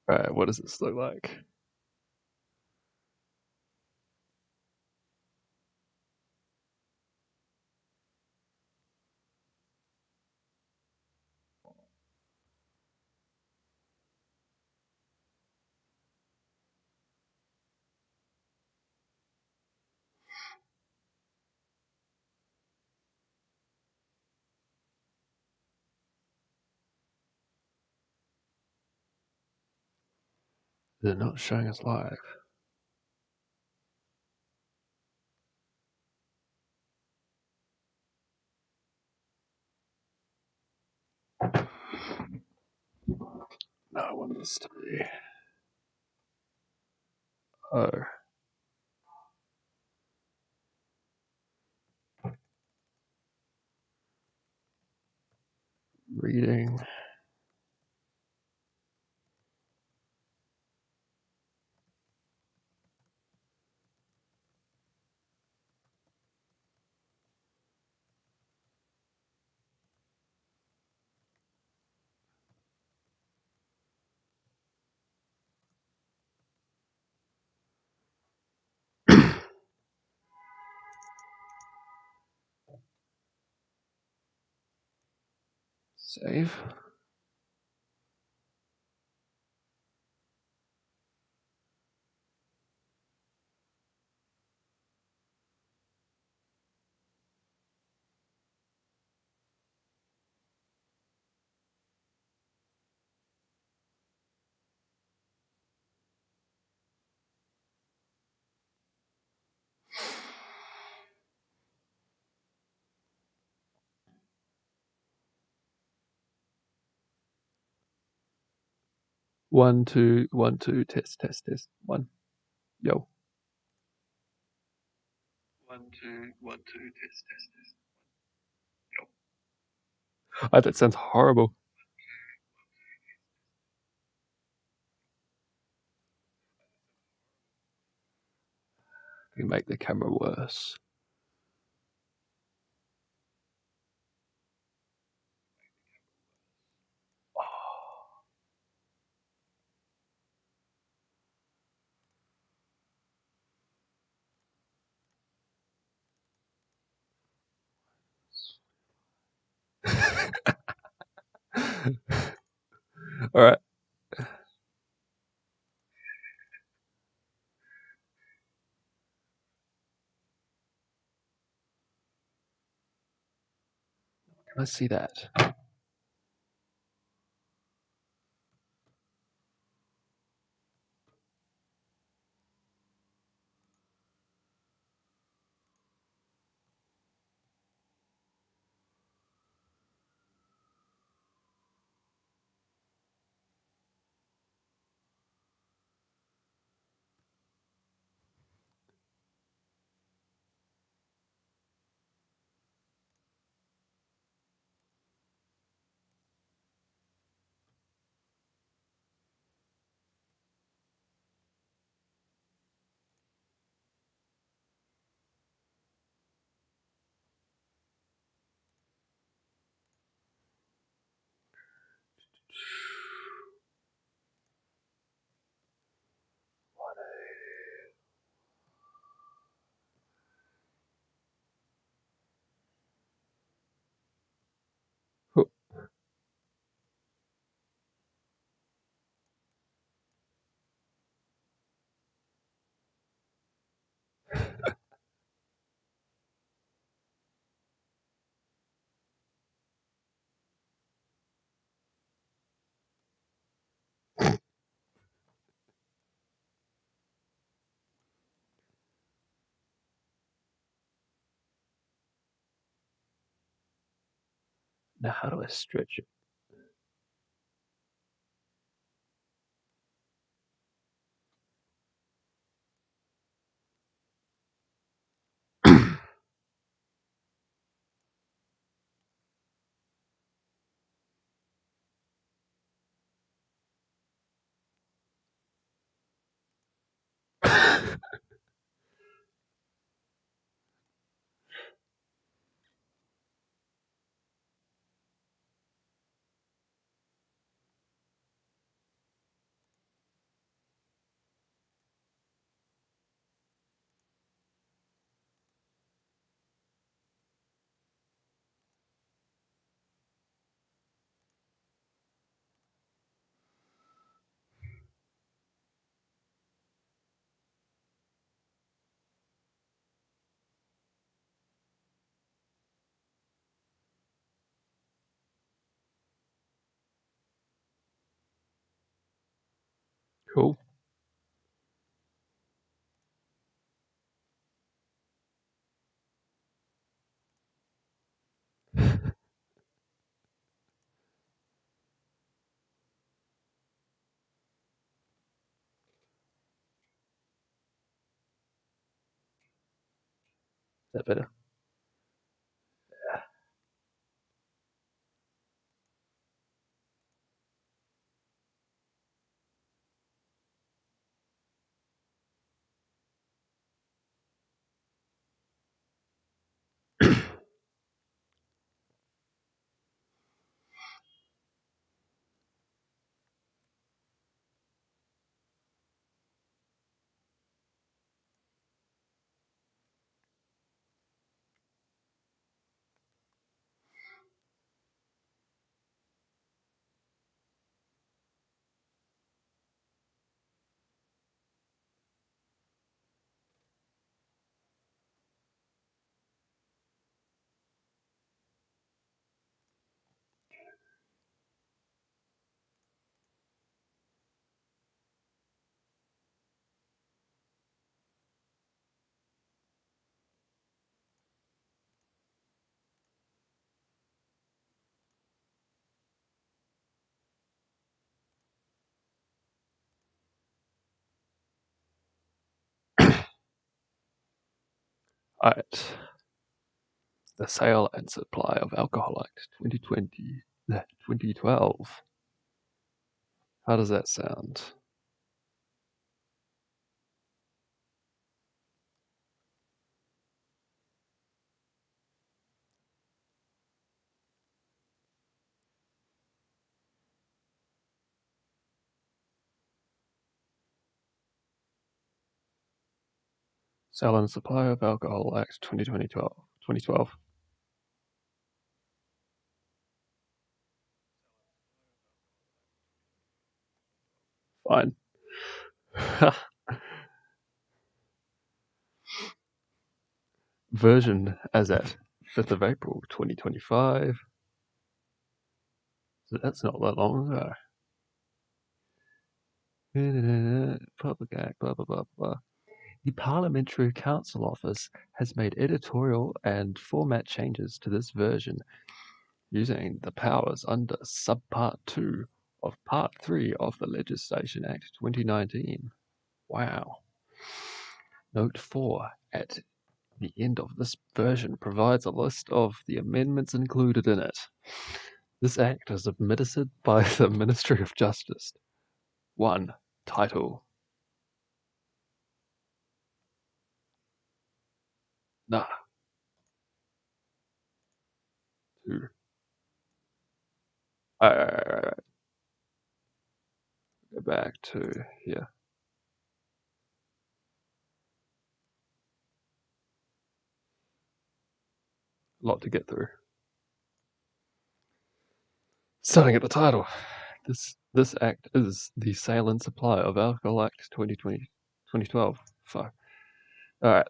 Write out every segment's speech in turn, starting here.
Alright, what does this look like? They're not showing us live. No, I want this to be. Oh. Reading. Save. One, two, test, test, test. One. Yo. 1, 2, 1, 2, test, test, test. Yo. Oh, that sounds horrible. You make the camera worse. All right. Let's see that. Oh. Now, how do I stretch it? Cool. Is that better? Alright. The Sale and Supply of Alcohol Act 2012. How does that sound? Sale and Supply of Alcohol Act 2012. Fine. Version as at 5th of April 2025. So that's not that long ago. Public Act, blah, blah, blah, blah. The Parliamentary Council Office has made editorial and format changes to this version using the powers under Subpart 2 of Part 3 of the Legislation Act 2019. Wow. Note 4 at the end of this version provides a list of the amendments included in it. This act is administered by the Ministry of Justice. 1. Title. Nah. 2. Alright. Go back to here. A lot to get through. Starting at the title. This act is the Sale and Supply of Alcohol Act 2012. Fuck. Alright.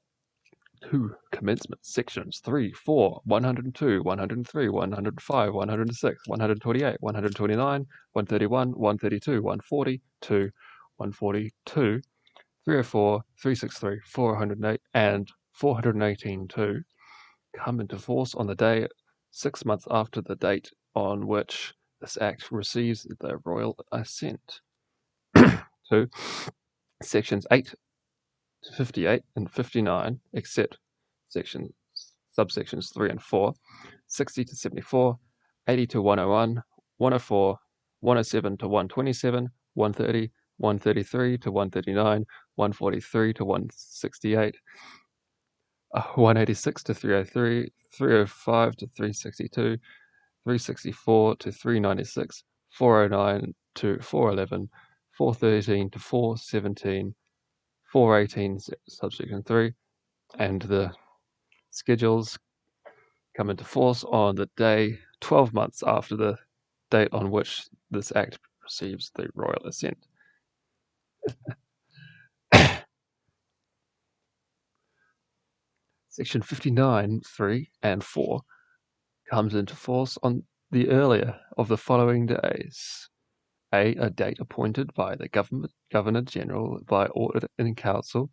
2. Commencement. Sections 3, 4, 102, 103, 105, 106, 128, 129, 131, 132, 142, 142, 304, 363, 408, and 418 come into force on the day 6 months after the date on which this act receives the royal assent. 2. Sections 8 to 58 and 59, except subsections 3 and 4, 60 to 74, 80 to 101, 104, 107 to 127, 130, 133 to 139, 143 to 168, 186 to 303, 305 to 362, 364 to 396, 409 to 411, 413 to 417, 418 subsection 3, and the schedules come into force on the day 12 months after the date on which this act receives the royal assent. Section 59, 3 and 4 comes into force on the earlier of the following days. A date appointed by the Governor General by order in council.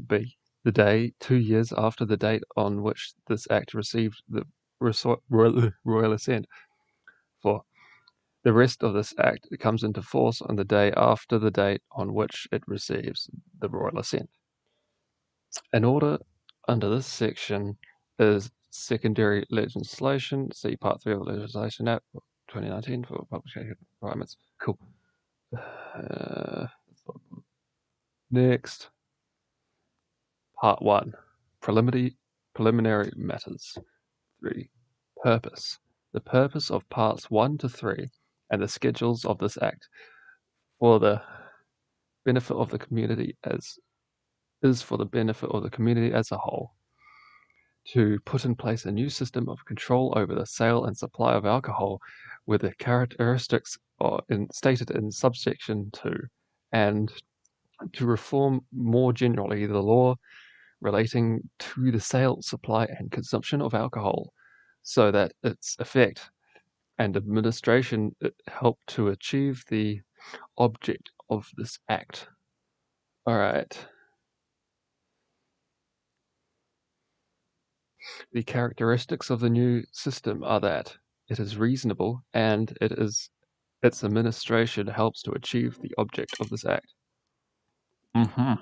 B, the day 2 years after the date on which this act received the royal assent. 4, the rest of this act comes into force on the day after the date on which it receives the royal assent. An order under this section is secondary legislation. See Part 3 of the Legislation Act 2019 for publication requirements. Cool. Next. Part 1. Preliminary matters. 3. Purpose. The purpose of Parts 1 to 3 and the schedules of this Act for the benefit of the community is for the benefit of the community as a whole. To put in place a new system of control over the sale and supply of alcohol with the characteristics stated in subsection 2, and to reform more generally the law relating to the sale, supply, and consumption of alcohol, so that its effect and administration help to achieve the object of this act. All right. The characteristics of the new system are that it is reasonable and its administration helps to achieve the object of this act. Mm-hmm.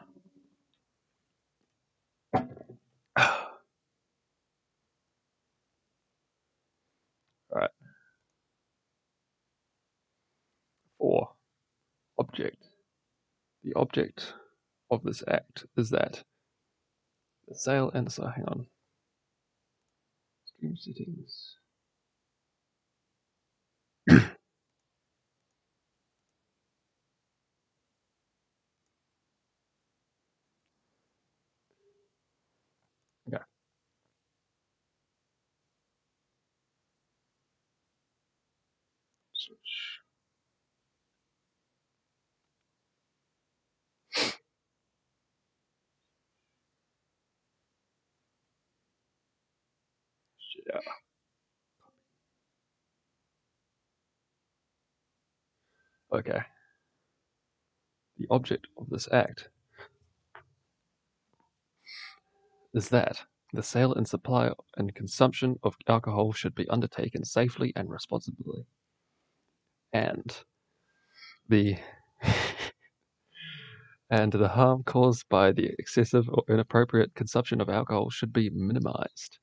All right. 4. Object. The object of this act is that the sale and hang on. Stream settings. Okay. Switch. Yeah. Okay. The object of this act is that the sale and supply and consumption of alcohol should be undertaken safely and responsibly, and the and the harm caused by the excessive or inappropriate consumption of alcohol should be minimized.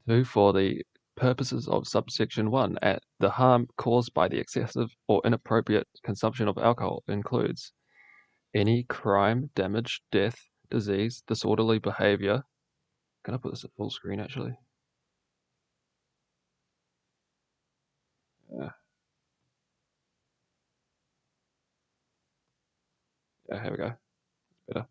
2. For the purposes of subsection 1, the harm caused by the excessive or inappropriate consumption of alcohol includes any crime, damage, death, disease, disorderly behavior. Can I put this at full screen actually? Yeah. Yeah, here we go. Better.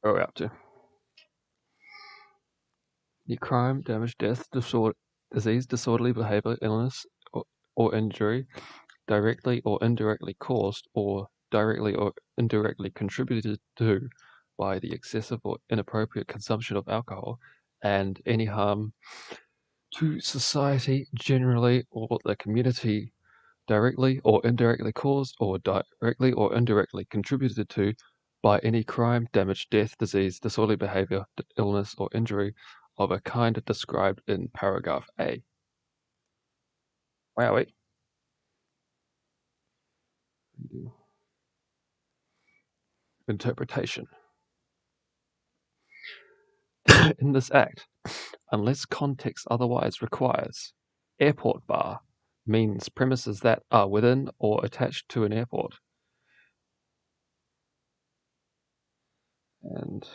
Where are we up to? The crime, damage, death, disease, disorderly behavior, illness, or injury directly or indirectly caused or directly or indirectly contributed to by the excessive or inappropriate consumption of alcohol, and any harm to society generally or the community directly or indirectly caused or directly or indirectly contributed to by any crime, damage, death, disease, disorderly behavior, illness, or injury of a kind described in paragraph A. Wowie. Interpretation. In this act, unless context otherwise requires, airport bar means premises that are within or attached to an airport. And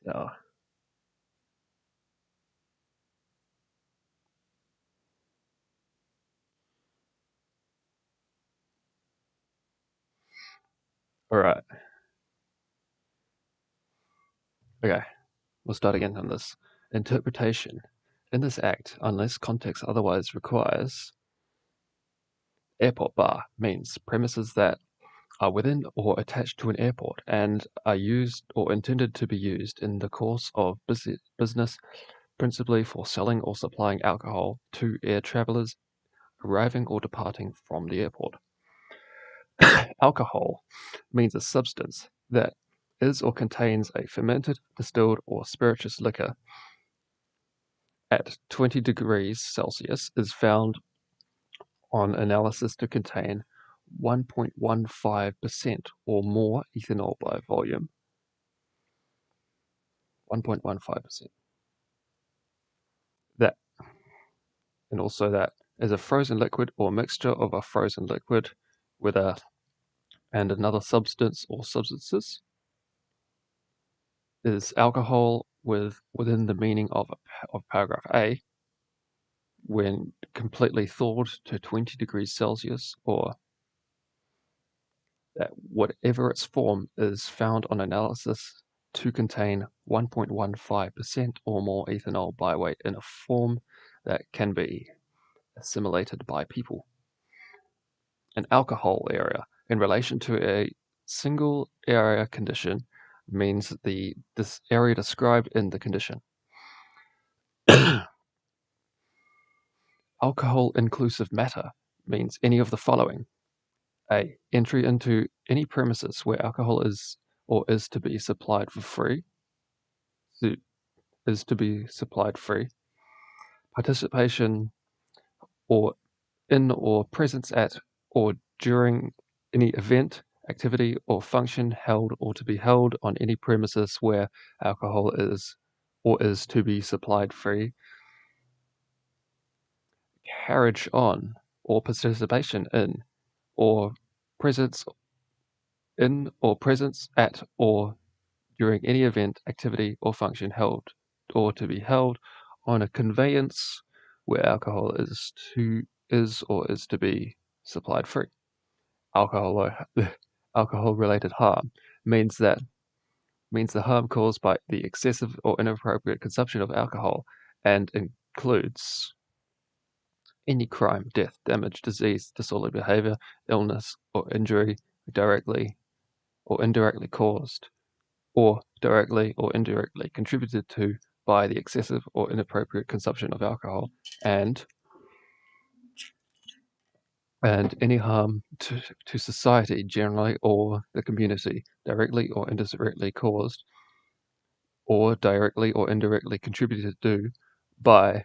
now. All right. Okay. We'll start again on this. Interpretation. In this act, unless context otherwise requires, airport bar means premises that are within or attached to an airport and are used or intended to be used in the course of business, principally for selling or supplying alcohol to air travelers arriving or departing from the airport. Alcohol means a substance that is or contains a fermented, distilled, or spirituous liquor at 20 degrees Celsius is found on analysis to contain 1.15% or more ethanol by volume. 1.15%. That, and also that is a frozen liquid or mixture of a frozen liquid with and another substance or substances is alcohol within the meaning of paragraph A when completely thawed to 20 degrees Celsius, or that whatever its form is found on analysis to contain 1.15% or more ethanol by weight in a form that can be assimilated by people. An alcohol area in relation to a single area condition means this area described in the condition. Alcohol inclusive matter means any of the following. A. Entry into any premises where alcohol is or is to be supplied for free. Is to be supplied free. Participation or in or presence at or during any event, activity, or function held or to be held on any premises where alcohol is or is to be supplied free. Carriage on or participation in or presence in or presence at or during any event, activity, or function held or to be held on a conveyance where alcohol is or is to be supplied free. Alcohol related harm means the harm caused by the excessive or inappropriate consumption of alcohol and includes any crime, death, damage, disease, disorderly behavior, illness, or injury directly or indirectly caused, or directly or indirectly contributed to by the excessive or inappropriate consumption of alcohol, and any harm to society generally or the community, directly or indirectly caused, or directly or indirectly contributed to by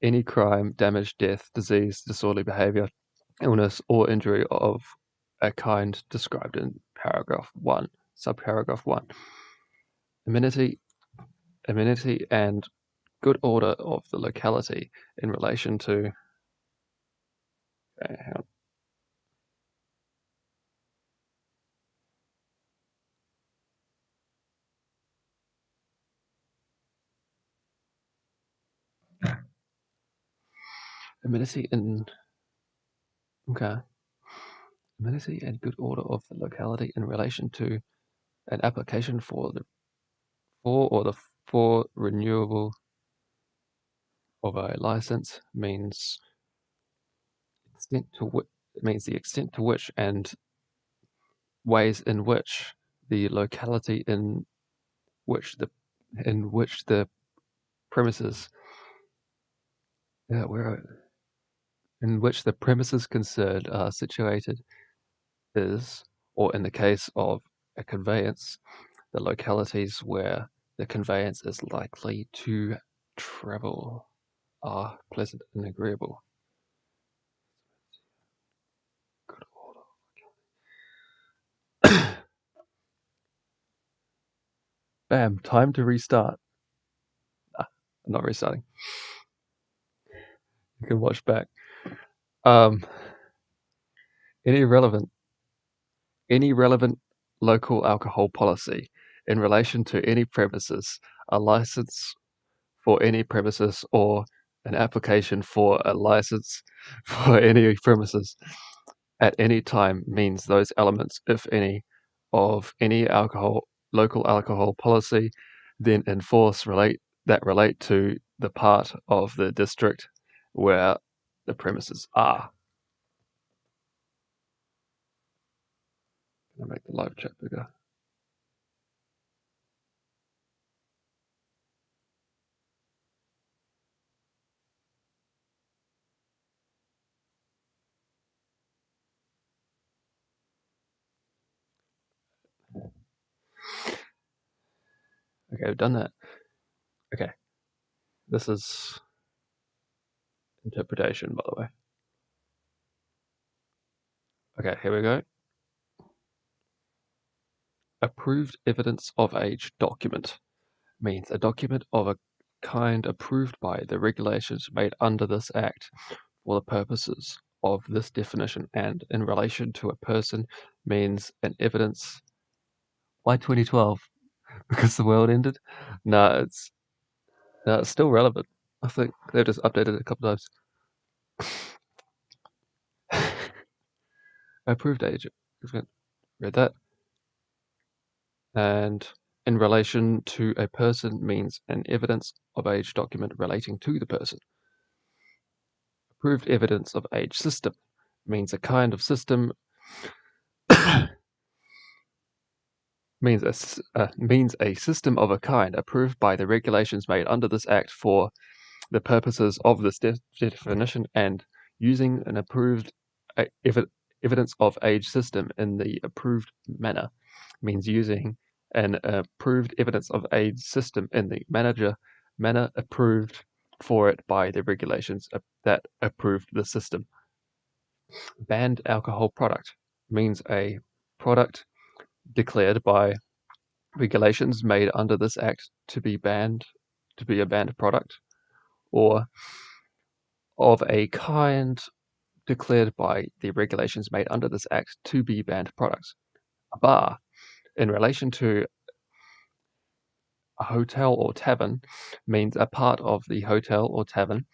any crime, damage, death, disease, disorderly behavior, illness, or injury of a kind described in paragraph 1, subparagraph 1. Amenity and good order of the locality in relation to amenity and amenity and good order of the locality in relation to an application for renewable of a license means the extent to which and ways in which the locality in which the premises in which the premises concerned are situated is, or in the case of a conveyance, the localities where the conveyance is likely to travel are pleasant and agreeable. Good order. Bam, time to restart. I'm not restarting. You can watch back. Any relevant local alcohol policy in relation to any premises, a license for any premises, or an application for a license for any premises at any time means those elements, if any, of any local alcohol policy then in force relate to the part of the district where the premises are. I'll make the live chat bigger. Okay, we've done that. Okay, this is interpretation, by the way. Okay, here we go. Approved evidence of age document means a document of a kind approved by the regulations made under this Act for the purposes of this definition, and in relation to a person means an evidence. Why 2012? Because the world ended? No, it's still relevant. I think they've just updated it a couple times. Approved age. Read that. And in relation to a person means an evidence of age document relating to the person. Approved evidence of age system means a kind of system means a system of a kind approved by the regulations made under this Act for the purposes of this definition, and using an approved evidence of age system in the approved manner means using an approved evidence of age system in the manner approved for it by the regulations that approved the system. Banned alcohol product means a product declared by regulations made under this Act to be a banned product, or of a kind declared by the regulations made under this Act to be banned products. A bar, in relation to a hotel or tavern, means a part of the hotel or tavern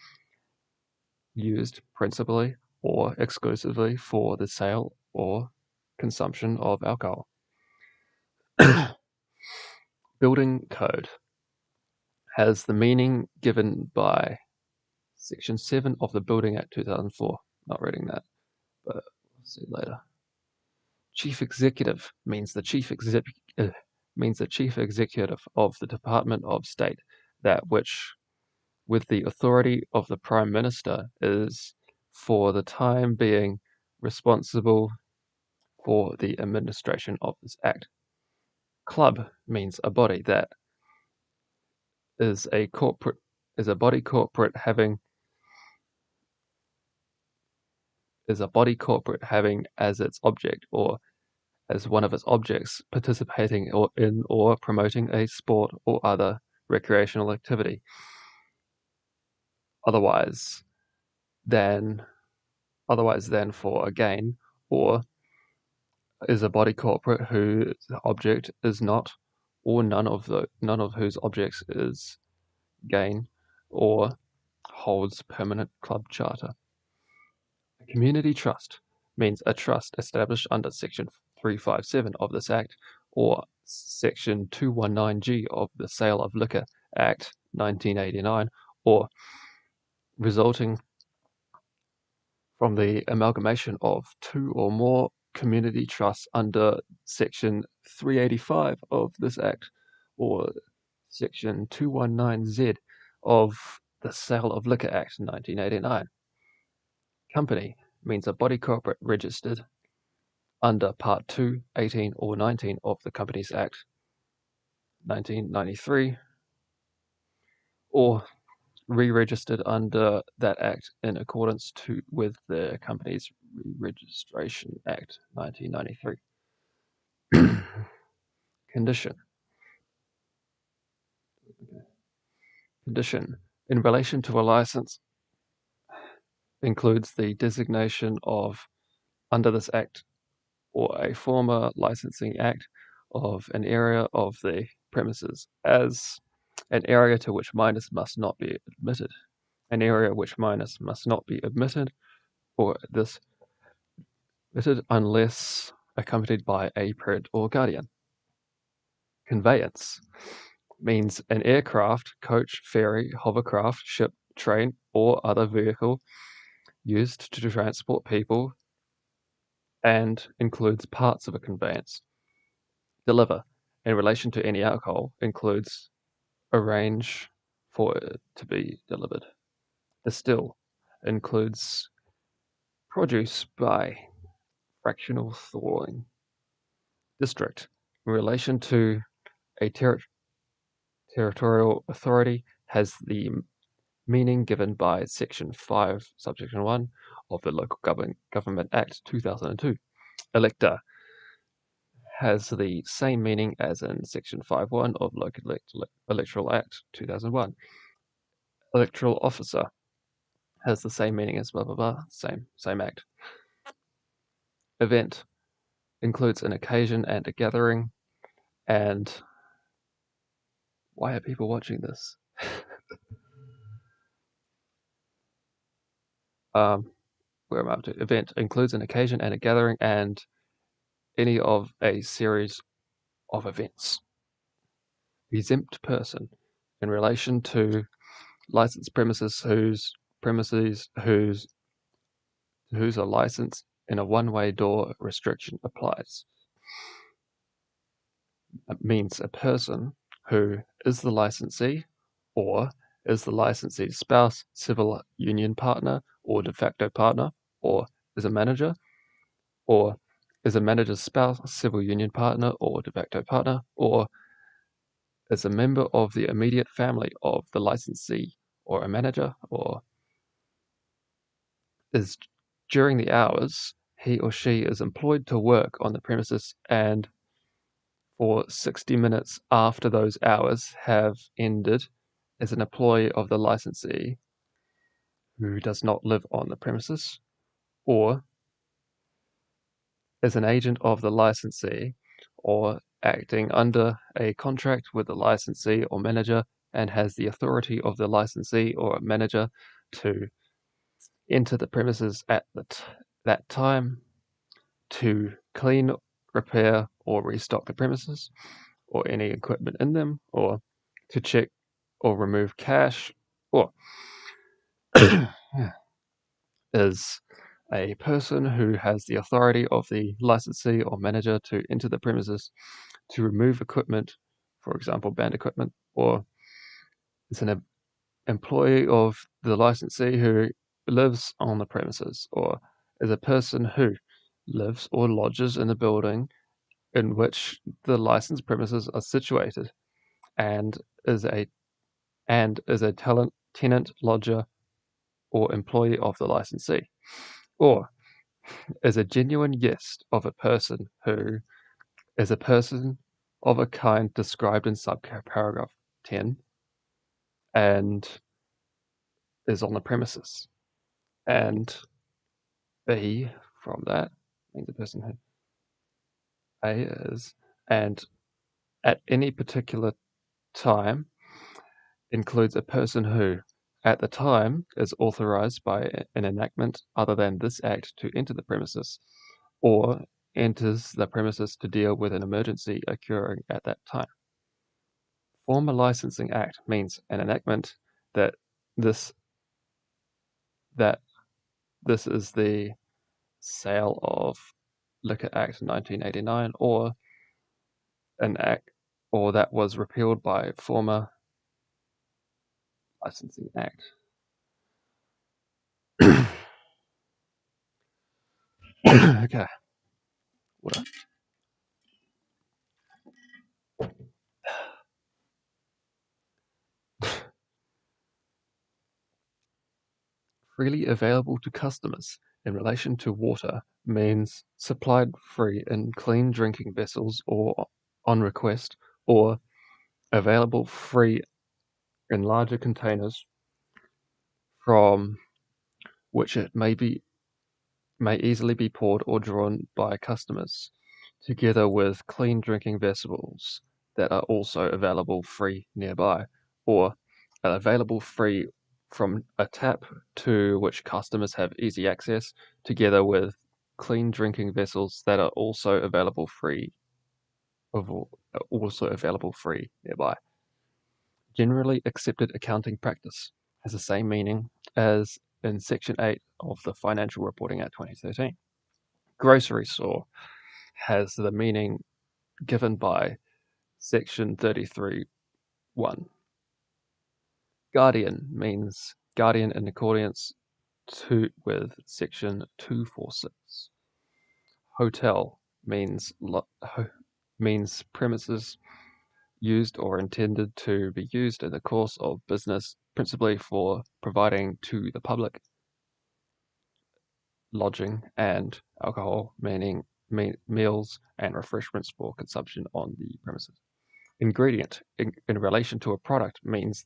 used principally or exclusively for the sale or consumption of alcohol. Building code has the meaning given by Section 7 of the Building Act 2004. Not reading that, but we'll see later. Chief executive means the chief executive of the Department of State, that which, with the authority of the Prime Minister, is for the time being responsible for the administration of this Act. Club means a body that is a body corporate having as its object, or as one of its objects, participating in or promoting a sport or other recreational activity, otherwise than for a gain, or is a body corporate whose object is not, or none of whose objects is gain, or holds permanent club charter. A community trust means a trust established under Section 357 of this Act, or Section 219G of the Sale of Liquor Act 1989, or resulting from the amalgamation of two or more community trusts under Section 385 of this Act, or Section 219Z of the Sale of Liquor Act 1989. Company means a body corporate registered under Part 2, 18, or 19 of the Companies Act 1993, or re-registered under that Act in accordance with the Companies Re-Registration Act 1993. Condition. In relation to a license includes the designation of, under this Act or a former licensing act, of an area of the premises as an area to which minors must not be admitted, an area which minors must not be admitted, or this admitted unless accompanied by a parent or guardian. Conveyance means an aircraft, coach, ferry, hovercraft, ship, train, or other vehicle used to transport people and includes parts of a conveyance. Deliver, in relation to any alcohol, includes arrange for it to be delivered. Distill includes produce by fractional thawing. District, in relation to a territorial authority, has the meaning given by Section 5, Subsection 1 of the Local Government Act 2002. Elector has the same meaning as in Section 5.1 of Local Electoral Act 2001. Electoral officer has the same meaning as blah blah blah, same act. Event includes an occasion and a gathering, and why are people watching this? Where am I up to? Event includes an occasion and a gathering and any of a series of events. Exempt person in relation to licensed premises whose a license in a one-way door restriction applies. It means a person who is the licensee or is the licensee's spouse, civil union partner, or de facto partner, or is a manager, or is a manager's spouse, civil union partner, or de facto partner, or is a member of the immediate family of the licensee, or a manager, or is during the hours he or she is employed to work on the premises and for 60 minutes after those hours have ended as an employee of the licensee who does not live on the premises, or is an agent of the licensee or acting under a contract with the licensee or manager and has the authority of the licensee or manager to enter the premises at that time to clean, repair, or restock the premises or any equipment in them, or to check or remove cash, or is a person who has the authority of the licensee or manager to enter the premises to remove equipment, for example, banned equipment, or is an employee of the licensee who lives on the premises, or is a person who lives or lodges in the building in which the licensed premises are situated, and is a tenant, lodger, or employee of the licensee, or is a genuine guest of a person who is a person of a kind described in subparagraph 10 and is on the premises. And B from that means a person who A is, and at any particular time includes a person who, at the time, is authorized by an enactment other than this act to enter the premises, or enters the premises to deal with an emergency occurring at that time. Former Licensing Act means an enactment that this that this is the Sale of Liquor Act 1989, or an act or that was repealed by former Licensing Act. Okay. What freely available to customers in relation to water means supplied free in clean drinking vessels or on request, or available free in larger containers from which it may easily be poured or drawn by customers. together with clean drinking vessels that are also available free nearby, or are available free from a tap to which customers have easy access, together with clean drinking vessels that are also available free nearby. Generally accepted accounting practice has the same meaning as in Section 8 of the Financial Reporting Act 2013. Grocery store has the meaning given by Section 33(1). Guardian means guardian in accordance with Section 246. Hotel means premises used or intended to be used in the course of business, principally for providing to the public lodging and alcohol, meaning meals and refreshments for consumption on the premises. Ingredient in relation to a product means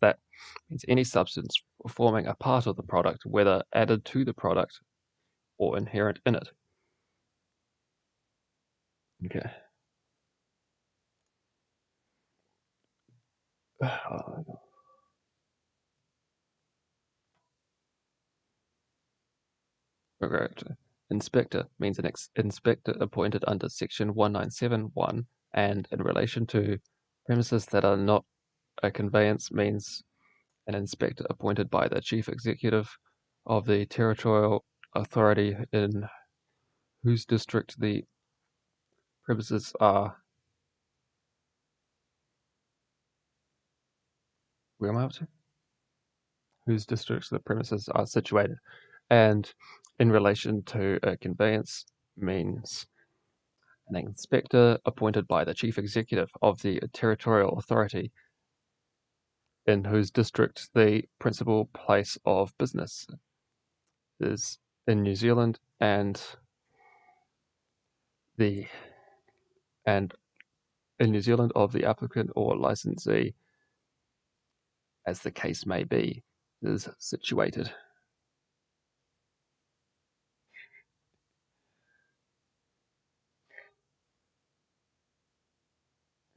any substance forming a part of the product, whether added to the product or inherent in it. Okay. Okay. Inspector means an inspector appointed under Section 1971, and in relation to premises that are not a conveyance means an inspector appointed by the chief executive of the territorial authority in whose district the premises are. Where am I up to? Whose districts the premises are situated. And in relation to a conveyance means an inspector appointed by the chief executive of the territorial authority in whose district the principal place of business is in New Zealand, and the and in New Zealand of the applicant or licensee, as the case may be, is situated.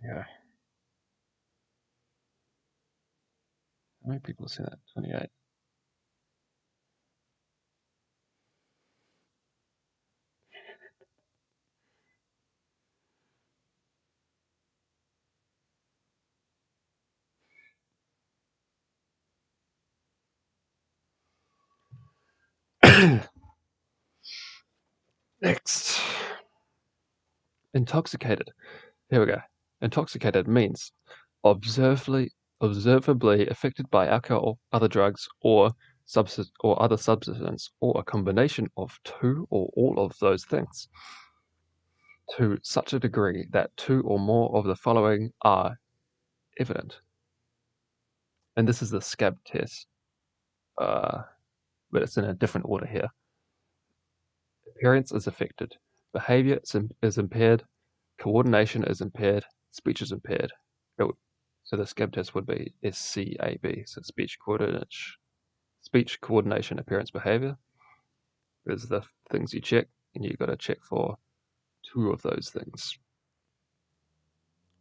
Yeah. How many people have seen that? 28. Next. Intoxicated. Here we go. Intoxicated means observably affected by alcohol, other drugs, or other substance, or a combination of two or all of those things, to such a degree that two or more of the following are evident. And this is the SCAB test, but it's in a different order here. Appearance is affected, behavior is impaired, coordination is impaired, speech is impaired. So the SCAB test would be SCAB, so speech coordination, appearance, behavior is the things you check, and you've got to check for two of those things.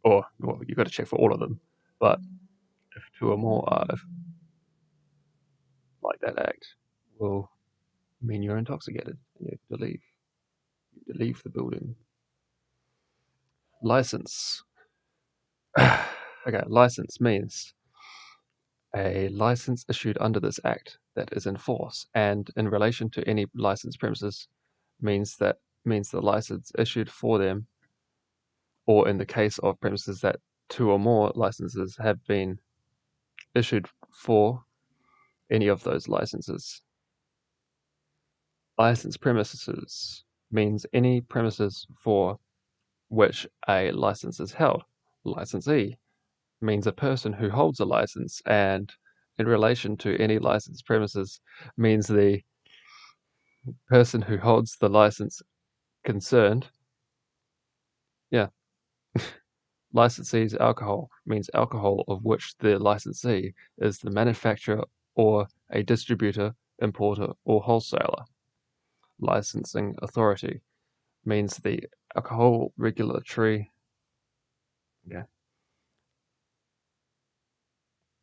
Or, well, you've got to check for all of them, but if two or more are like that act, will mean you're intoxicated and you have to leave. You have to leave the building. License. Okay, license means a license issued under this act that is in force, and in relation to any licensed premises means the license issued for them, or in the case of premises that two or more licenses have been issued for any of those licenses. Licensed premises means any premises for which a license is held. Licensee means a person who holds a license, and in relation to any licensed premises means the person who holds the license concerned. Yeah. Licensee's alcohol means alcohol of which the licensee is the manufacturer or a distributor, importer, or wholesaler. Licensing authority means the alcohol regulatory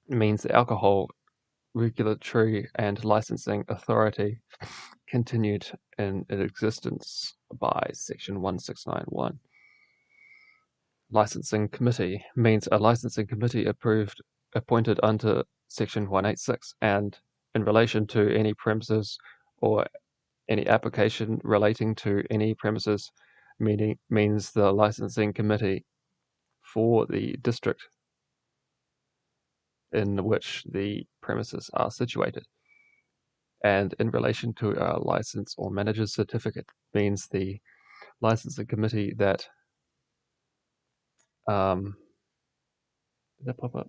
means the Alcohol Regulatory and Licensing Authority continued in existence by Section 1691. Licensing Committee means a licensing committee appointed under Section 186 and in relation to any premises or any application relating to any premises, means the licensing committee for the district in which the premises are situated. And in relation to a license or manager's certificate, means the licensing committee that did that pop up?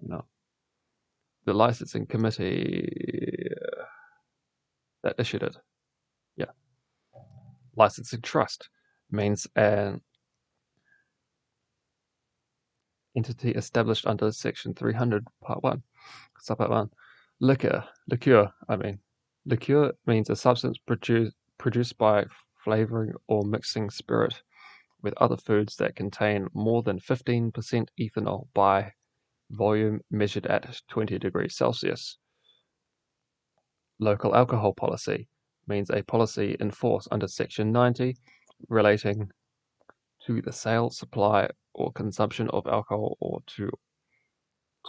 No. The licensing committee that issued it. Yeah. Licensing trust means an entity established under Section 300, Part 1, Subpart 1. Liqueur means a substance produced by flavoring or mixing spirit with other foods that contain more than 15% ethanol by volume measured at 20 degrees Celsius. Local alcohol policy means a policy in force under Section 90 relating to the sale, supply, or consumption of alcohol or to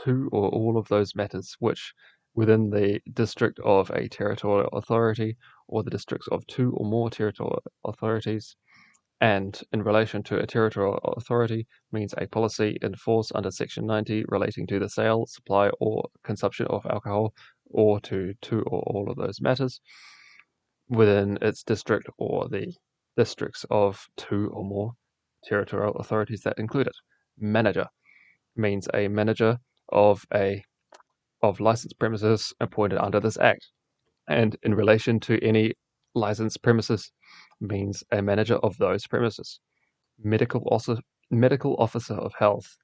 or all of those matters which, within the district of a territorial authority or the districts of two or more territorial authorities, and in relation to a territorial authority, means a policy in force under Section 90 relating to the sale, supply, or consumption of alcohol or to two or all of those matters within its district or the districts of two or more territorial authorities that include it. Manager means a manager of licensed premises appointed under this Act, and in relation to any licensed premises means a manager of those premises. Medical officer of health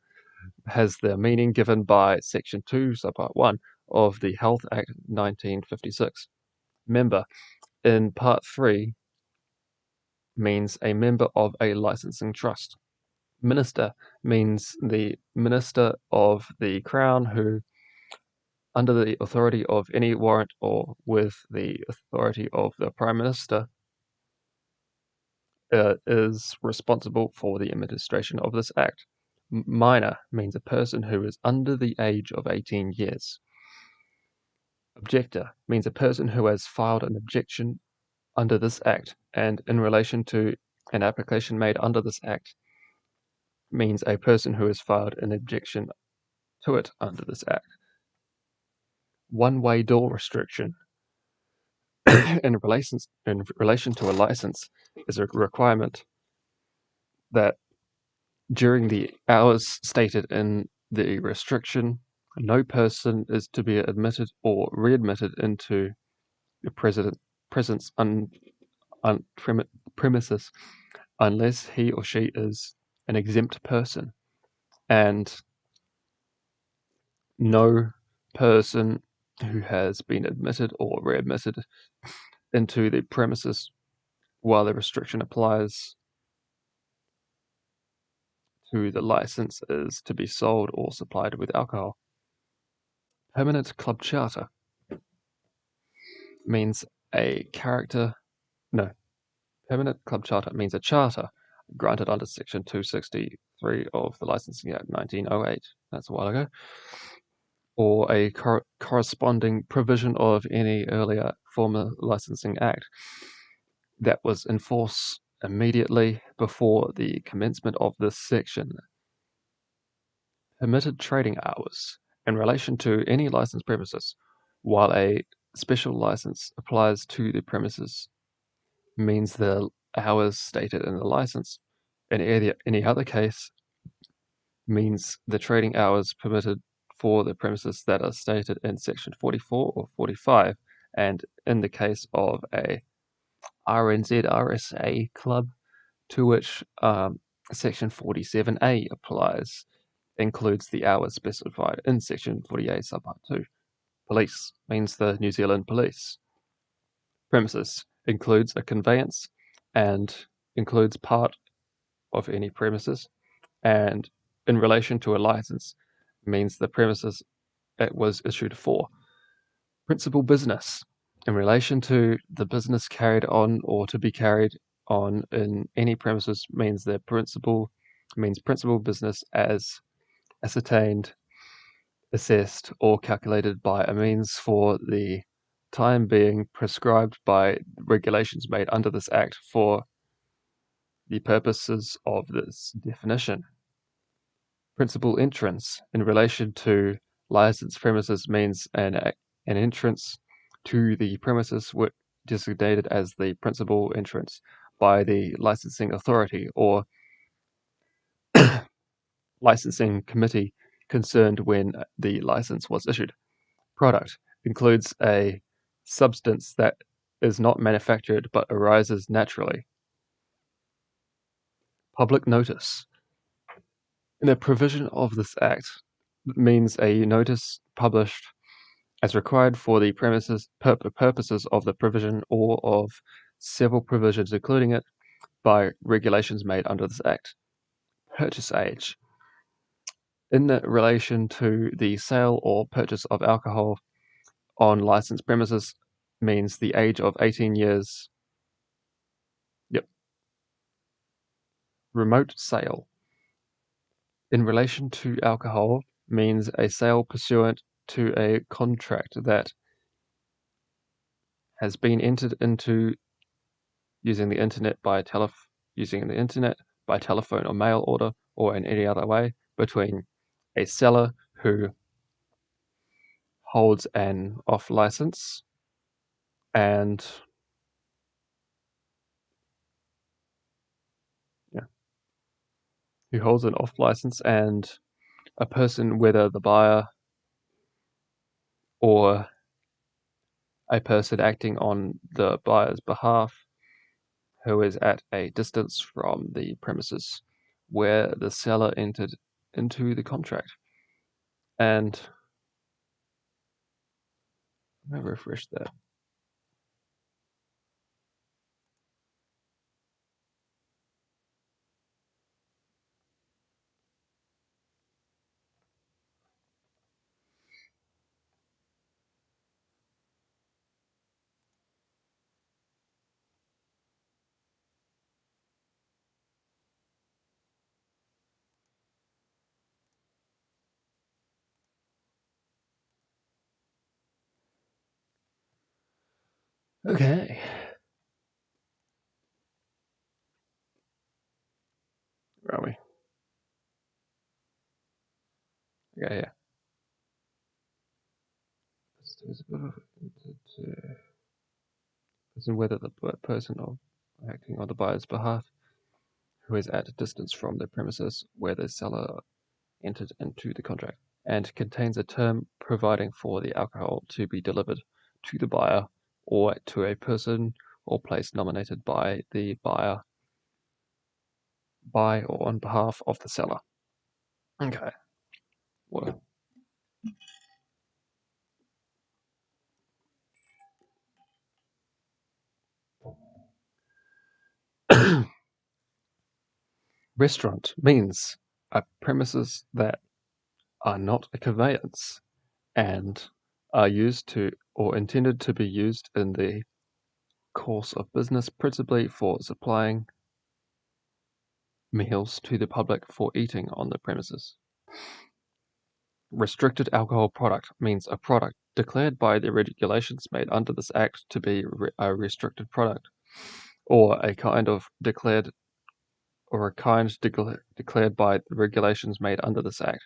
has the meaning given by Section 2, Subpart 1 of the Health Act 1956. Member in Part 3 means a member of a licensing trust. Minister means the minister of the Crown who, under the authority of any warrant or with the authority of the Prime Minister, is responsible for the administration of this Act. Minor means a person who is under the age of 18 years. Objector means a person who has filed an objection under this Act, and in relation to an application made under this Act, means a person who has filed an objection to it under this Act. One-way door restriction in relation to a license is a requirement that during the hours stated in the restriction, no person is to be admitted or readmitted into the presence premises unless he or she is an exempt person, and no person who has been admitted or readmitted into the premises while the restriction applies to the license is to be sold or supplied with alcohol. Permanent club charter means permanent club charter means a charter granted under Section 263 of the Licensing Act 1908, that's a while ago, or a corresponding provision of any earlier former licensing act that was in force immediately before the commencement of this section. Permitted trading hours in relation to any licensed premises, while a special license applies to the premises, means the hours stated in the license. In any other case, means the trading hours permitted for the premises that are stated in Section 44 or 45, and in the case of a RNZ RSA club, to which Section 47A applies, includes the hours specified in Section 48 Subpart 2. Police means the New Zealand Police. Premises includes a conveyance and includes part of any premises, and in relation to a license means the premises it was issued for. Principal business in relation to the business carried on or to be carried on in any premises means principal business as ascertained, assessed, or calculated by a means for the time being prescribed by regulations made under this Act for the purposes of this definition. Principal entrance in relation to licensed premises means an entrance to the premises designated as the principal entrance by the licensing authority or licensing committee concerned when the license was issued. Product includes a substance that is not manufactured but arises naturally. Public notice. In a provision of this Act means a notice published as required for the purposes of the provision or of several provisions including it by regulations made under this Act. Purchase age. In relation to the sale or purchase of alcohol on licensed premises means the age of 18 years. Yep. Remote sale. In relation to alcohol means a sale pursuant to a contract that has been entered into using the internet by telephone or mail order or in any other way between a seller who holds an off license and a person, whether the buyer or a person acting on the buyer's behalf who is at a distance from the premises where the seller entered into the contract. And I'm going to refresh that. Okay. Where are we? Okay, yeah. Whether the person acting on the buyer's behalf who is at a distance from the premises where the seller entered into the contract, and contains a term providing for the alcohol to be delivered to the buyer or to a person or place nominated by the buyer by or on behalf of the seller. Okay. Well, restaurant means a premises that are not a conveyance and are used to or intended to be used in the course of business, principally for supplying meals to the public for eating on the premises. Restricted alcohol product means a product declared by the regulations made under this Act to be a restricted product, or a kind declared by the regulations made under this Act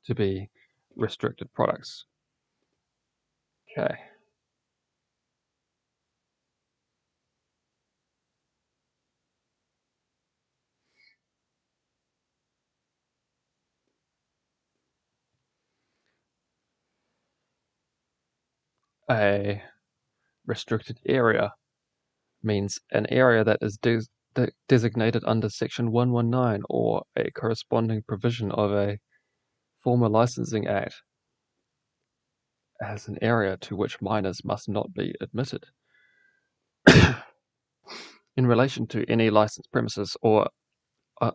to be restricted products. Okay. A restricted area means an area that is designated under Section 119 or a corresponding provision of a former licensing act as an area to which minors must not be admitted. In relation to any licensed premises, or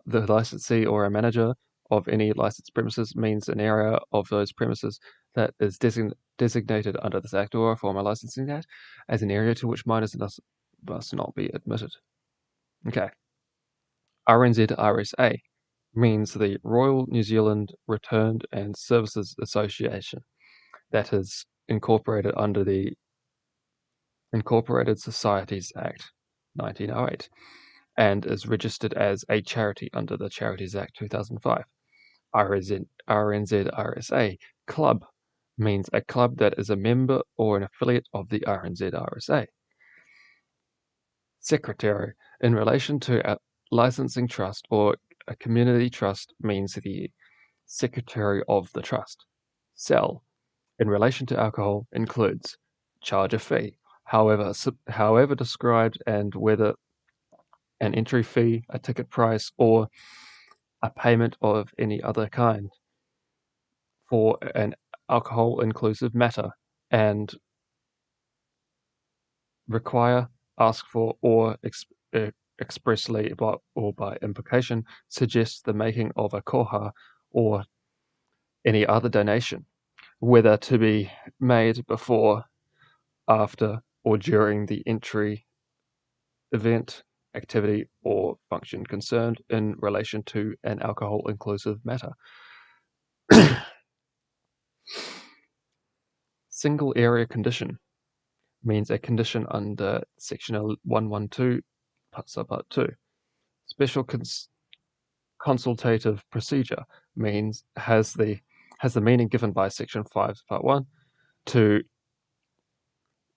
the licensee or a manager of any licensed premises means an area of those premises that is designated under this Act or a former licensing act as an area to which minors must not be admitted. Okay. RNZ RSA means the Royal New Zealand Returned and Services Association, that is incorporated under the Incorporated Societies Act 1908 and is registered as a charity under the Charities Act 2005. RNZ RSA Club means a club that is a member or an affiliate of the RNZ RSA. Secretary, in relation to a licensing trust or a community trust, means the secretary of the trust. Sell, in relation to alcohol, includes charge a fee, however described, and whether an entry fee, a ticket price, or a payment of any other kind for an alcohol-inclusive matter, and require, ask for, or expressly or by implication suggests the making of a koha or any other donation, whether to be made before, after, or during the entry, event, activity, or function concerned in relation to an alcohol-inclusive matter. Single area condition means a condition under Section 112, Subpart 2. Special consultative procedure means has the meaning given by Section 5, Part 1 to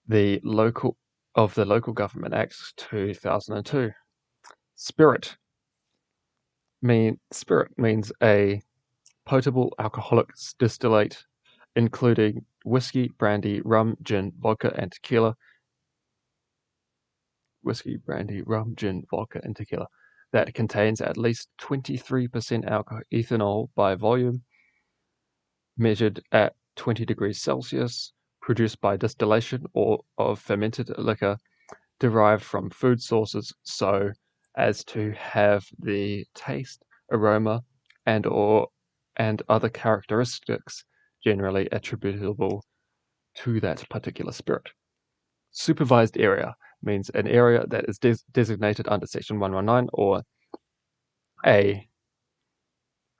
the Local Government Act 2002. Spirit means a potable alcoholic distillate including whiskey, brandy, rum, gin, vodka, and tequila. Whiskey, brandy, rum, gin, vodka, and tequila that contains at least 23% ethanol by volume, measured at 20 degrees Celsius, produced by distillation or of fermented liquor derived from food sources so as to have the taste, aroma, and other characteristics generally attributable to that particular spirit. Supervised area means an area that is designated under Section 119 or a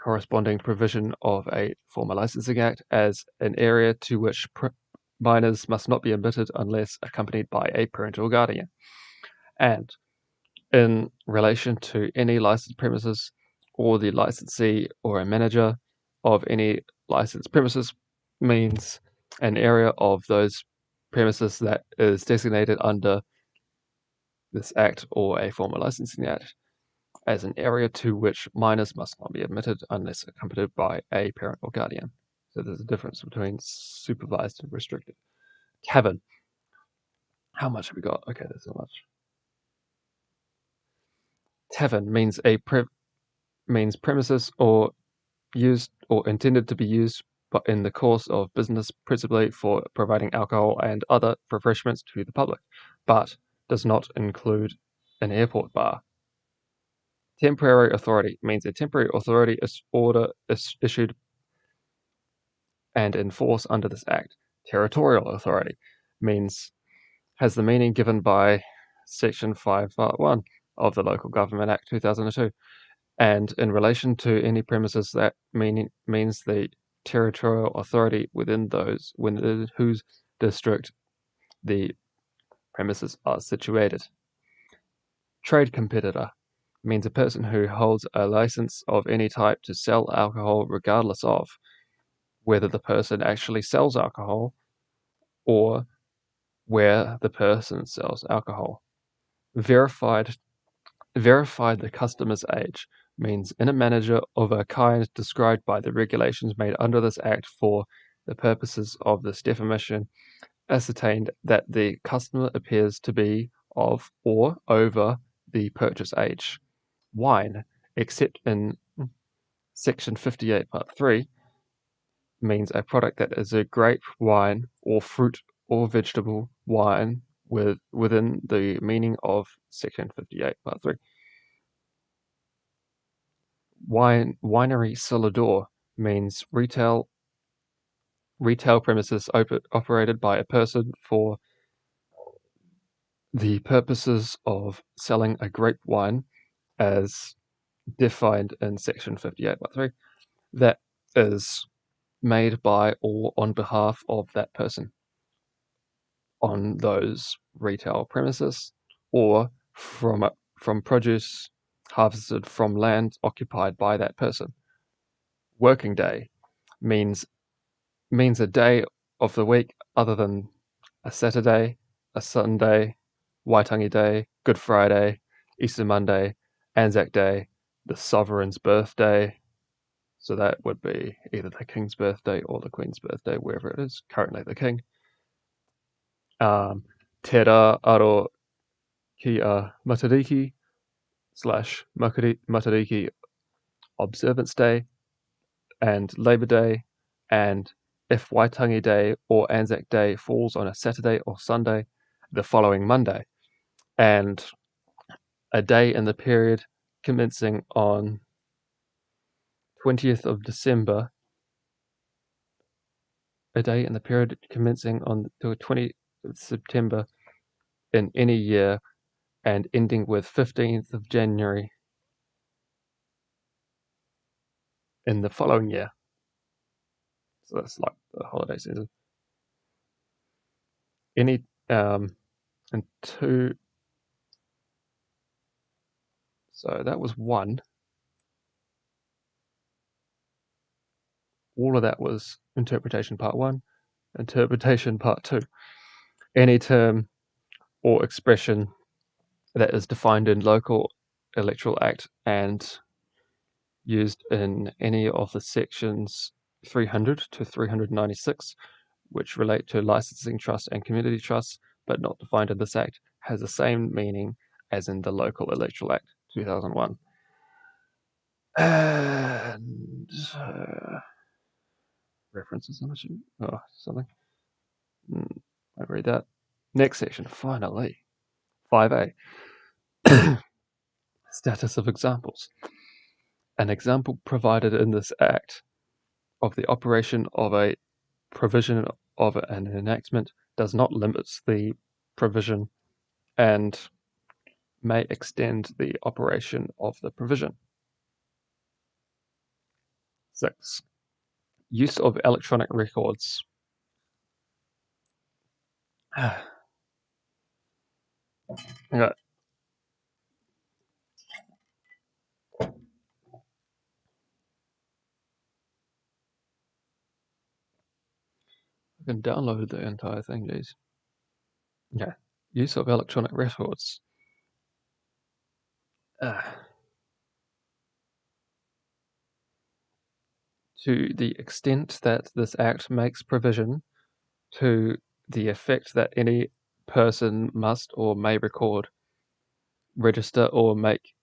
corresponding provision of a former licensing act as an area to which minors must not be admitted unless accompanied by a parental guardian. And in relation to any licensed premises or the licensee or a manager of any licensed premises means an area of those premises that is designated under this act or a former licensing act as an area to which minors must not be admitted unless accompanied by a parent or guardian. So there's a difference between supervised and restricted. Tavern. How much have we got? Okay, there's so much. Tavern means means premises or used or intended to be used but in the course of business principally for providing alcohol and other refreshments to the public, but does not include an airport bar. Temporary authority means a temporary authority order is issued and in force under this act. Territorial authority has the meaning given by Section 5, Part 1 of the Local Government Act 2002, and in relation to any premises that means the territorial authority within whose district the premises are situated. Trade competitor means a person who holds a license of any type to sell alcohol regardless of whether the person actually sells alcohol or where the person sells alcohol. Verified the customer's age means in a manner of a kind described by the regulations made under this act for the purposes of this definition, ascertained that the customer appears to be of or over the purchase age. Wine, except in Section 58, Part 3, means a product that is a grape wine or fruit or vegetable wine within the meaning of Section 58, Part 3. Winery Cellar means retail premises operated by a person for the purposes of selling a grape wine as defined in Section 58, Part 3, that is made by or on behalf of that person on those retail premises, or from produce harvested from land occupied by that person. Working day means a day of the week other than a Saturday, a Sunday, Waitangi Day, Good Friday, Easter Monday, Anzac Day, the Sovereign's birthday. So that would be either the King's birthday or the Queen's birthday, wherever it is, currently the King. Te Rā Aro ki a Matariki / Matariki Observance Day and Labour Day, and if Waitangi Day or Anzac Day falls on a Saturday or Sunday, the following Monday, and a day in the period commencing on 20th of December, a day in the period commencing on the 20th of September in any year and ending with 15th of January in the following year. So that's like the holiday season. And two. So that was one. All of that was interpretation part 1. Interpretation part 2. Any term or expression that is defined in local electoral act and used in any of the sections 300 to 396, which relate to licensing trusts and community trusts, but not defined in this act, has the same meaning as in the Local Electoral Act 2001. And references, I'm assuming. Oh, something. I read that. Next section, finally. 5A. Status of examples. An example provided in this act of the operation of a provision of an enactment does not limit the provision and may extend the operation of the provision. 6. Use of electronic records. Okay. I can download the entire thing, geez. Okay. Use of electronic records. To the extent that this act makes provision to the effect that any person must or may record, register or make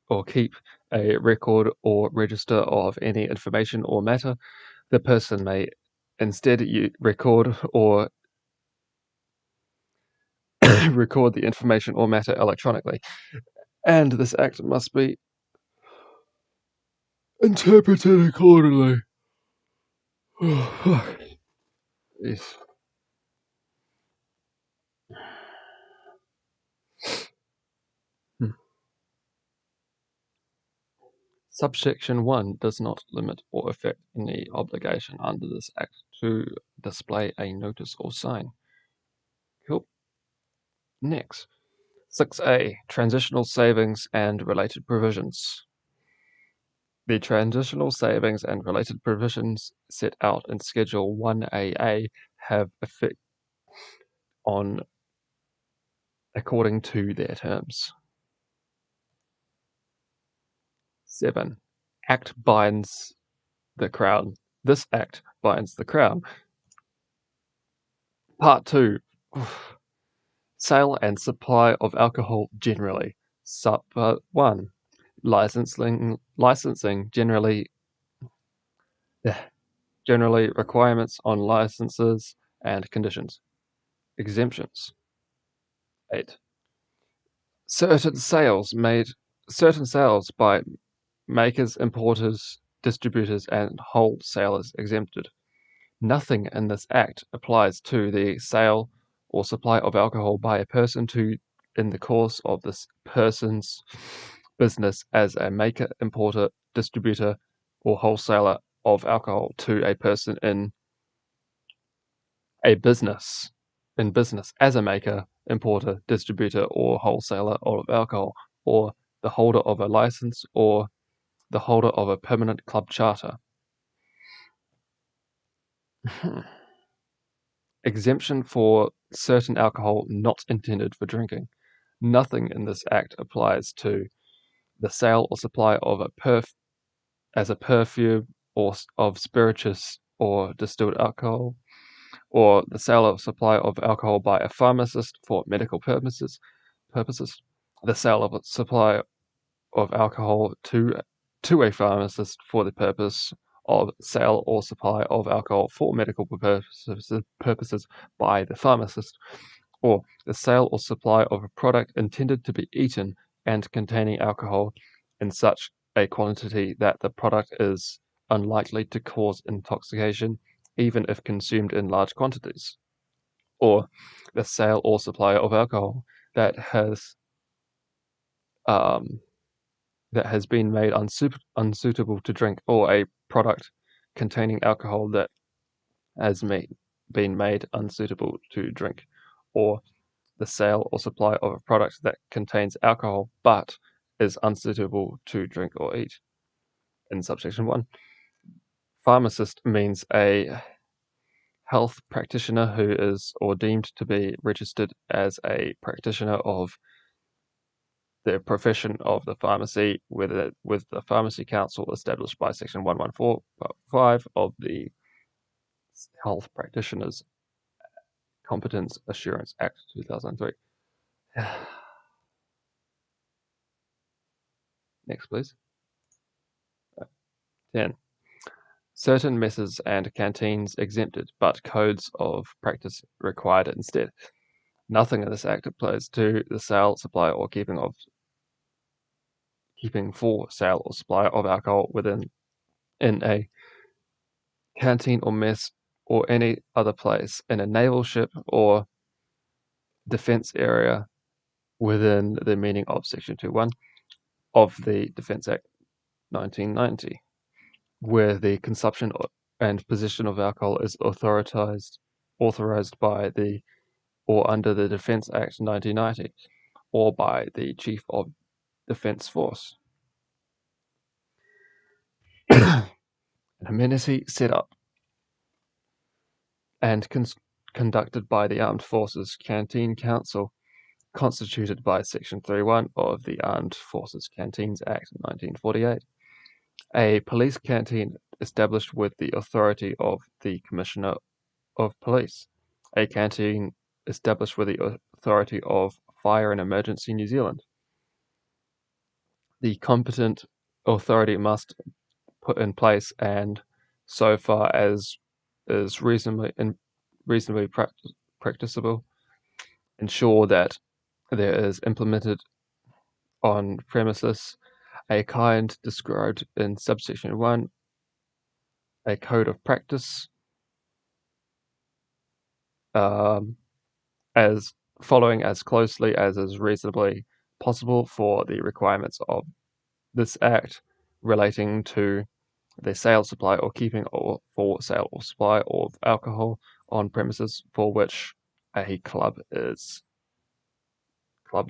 or keep a record or register of any information or matter, the person may instead record or record the information or matter electronically, and this act must be interpreted accordingly. Yes. Subsection 1 does not limit or affect any obligation under this Act to display a notice or sign. Cool. Next, 6A, Transitional Savings and Related Provisions. The transitional savings and related provisions set out in Schedule 1AA have effect on according to their terms. 7. Act binds the Crown. This Act binds the Crown. Part 2. Sale and supply of alcohol generally. Part 1. Licensing generally requirements on licenses and conditions. Exemptions. 8. Certain sales by makers, importers, distributors, and wholesalers exempted. Nothing in this Act applies to the sale or supply of alcohol by a person in the course of this person's business as a maker, importer, distributor, or wholesaler of alcohol to a person in business as a maker, importer, distributor, or wholesaler of alcohol, or the holder of a license or the holder of a permanent club charter. Exemption for certain alcohol not intended for drinking. Nothing in this Act applies to the sale or supply of a perfume or of spirituous or distilled alcohol, or the sale or supply of alcohol by a pharmacist for medical purposes, the sale of a supply of alcohol to a pharmacist for the purpose of sale or supply of alcohol for medical purposes by the pharmacist, or the sale or supply of a product intended to be eaten and containing alcohol in such a quantity that the product is unlikely to cause intoxication, even if consumed in large quantities, or the sale or supply of alcohol that um, been made unsuitable to drink, or a product containing alcohol that has been made unsuitable to drink, or the sale or supply of a product that contains alcohol but is unsuitable to drink or eat. In subsection 1, pharmacist means a health practitioner who is or deemed to be registered as a practitioner of the profession of the pharmacy with the Pharmacy Council established by Section 114.5 of the Health Practitioners Competence Assurance Act 2003. Next, please. 10. Certain messes and canteens exempted, but codes of practice required instead. Nothing in this Act applies to the sale, supply, or keeping for sale or supply of alcohol in a canteen or mess or any other place in a naval ship or defense area within the meaning of Section 2.1 of the Defense Act 1990, where the consumption and possession of alcohol is authorized by the or under the Defense Act 1990, or by the Chief of Defense Force. An amenity set up and conducted by the Armed Forces Canteen Council, constituted by Section 3.1 of the Armed Forces Canteens Act 1948. A police canteen established with the authority of the Commissioner of Police. A canteen established with the authority of Fire and Emergency New Zealand. The competent authority must put in place and, so far as is reasonably practicable, ensure that there is implemented on premises a kind described in subsection 1, a code of practice, as following as closely as is reasonably possible for the requirements of this Act relating to the sale, supply, or keeping or for sale or supply of alcohol on premises for which a club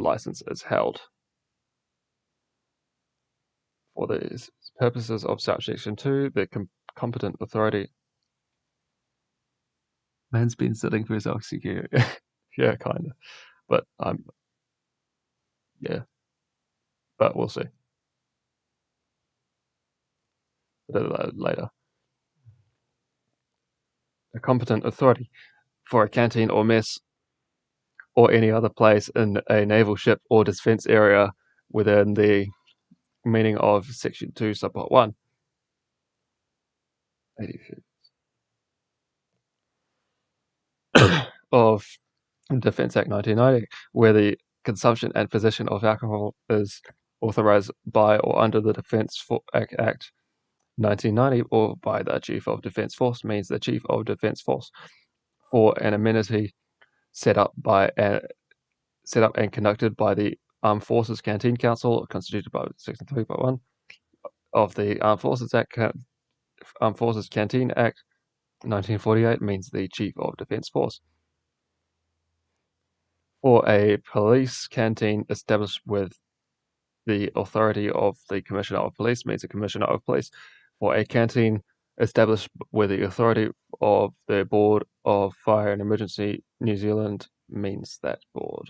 license is held. For the purposes of subsection 2, the competent authority. Man's been sitting for his oxygen. Yeah, kind of. But yeah. But we'll see. Later. A competent authority for a canteen or mess or any other place in a naval ship or defense area within the meaning of Section 2, Subpart 1. 85. of Defence Act 1990, where the consumption and possession of alcohol is authorised by or under the Defence Act 1990 or by the Chief of Defence Force, means the Chief of Defence Force for an amenity set up and conducted by the Armed Forces Canteen Council, constituted by Section 3.1 of the Armed Forces Canteen Act 1948, means the Chief of Defence Force. For a police canteen established with the authority of the Commissioner of Police, means the Commissioner of Police. For a canteen established with the authority of the Board of Fire and Emergency New Zealand, means that board.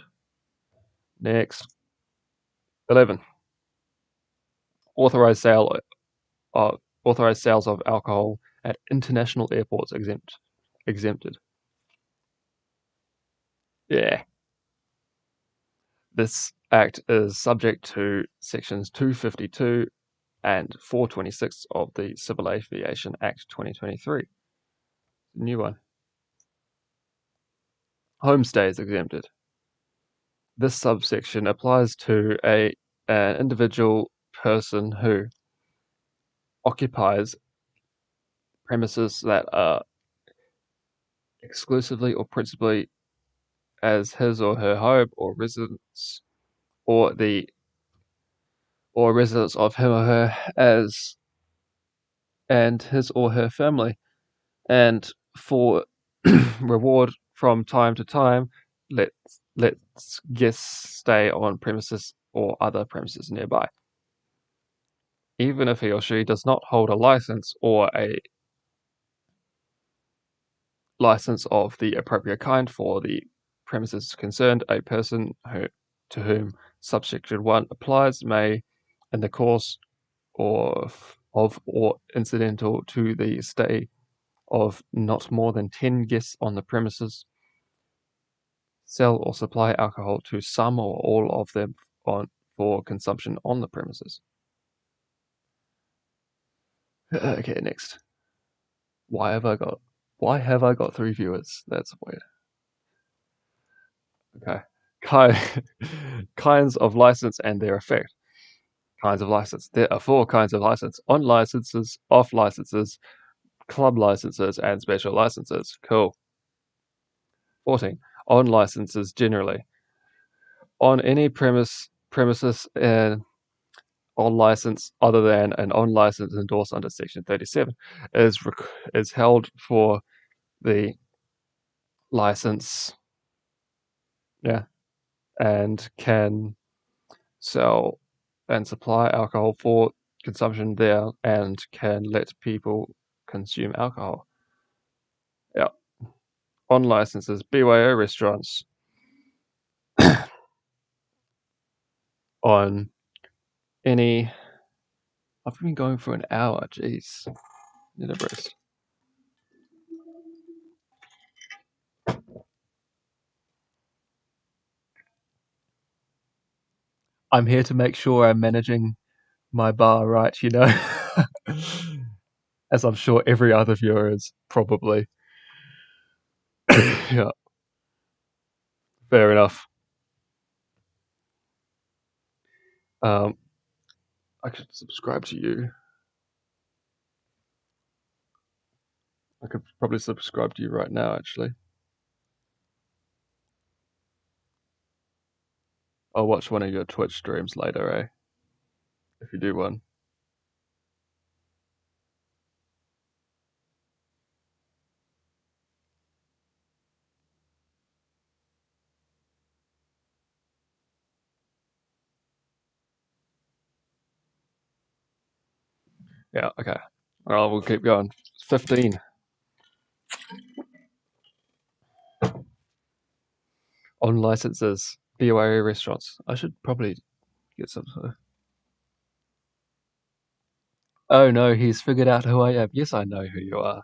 Next. 11. Authorised sales of alcohol at international airports exempted. Yeah. This Act is subject to Sections 252 and 426 of the Civil Aviation Act 2023. New one. Homestays exempted. This subsection applies to an individual person who occupies premises that are exclusively or principally as his or her home or residence, or residence of him or her and his or her family, and for reward from time to time, let guests stay on premises or other premises nearby, even if he or she does not hold a license or a license of the appropriate kind for the premises concerned. A person to whom subsection 1 applies may, in the course of or incidental to the stay of not more than 10 guests on the premises, sell or supply alcohol to some or all of them for consumption on the premises. Okay, next. Why have I got 3 viewers? That's weird. Okay. Kinds of license and their effect. Kinds of license. There are 4 kinds of license: on licenses, off licenses, club licenses, and special licenses. Cool. 14. On licenses generally. On any premises and on license other than an on license endorsed under Section 37 is held for the license, and can sell and supply alcohol for consumption there, and can let people consume alcohol. Yeah. On licenses, BYO restaurants. On any... I've been going for an hour, jeez. Need a rest. I'm here to make sure I'm managing my bar right, as I'm sure every other viewer is probably. Yeah. Fair enough. I could subscribe to you. I could probably subscribe to you right now, actually. I'll watch one of your Twitch streams later, eh? If you do one. Yeah, okay. Well, we'll keep going. 15. On licenses, BYO restaurants. I should probably get some sort of... Oh no, he's figured out who I am. Yes, I know who you are.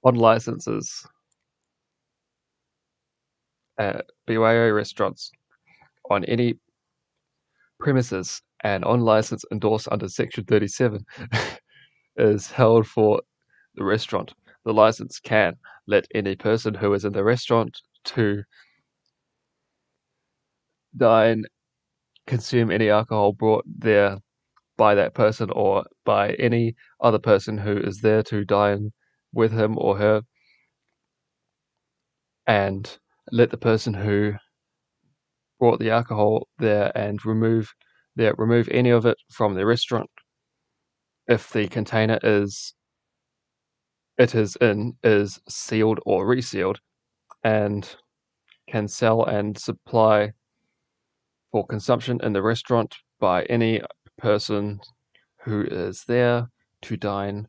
On licenses, BYO restaurants, on any premises and on license endorsed under Section 37 is held for the restaurant. The license can let any person who is in the restaurant to dine consume any alcohol brought there by that person or by any other person who is there to dine with him or her, and let the person who brought the alcohol there and remove any of it from the restaurant if the container it is in is sealed or resealed, and can sell and supply for consumption in the restaurant by any person who is there to dine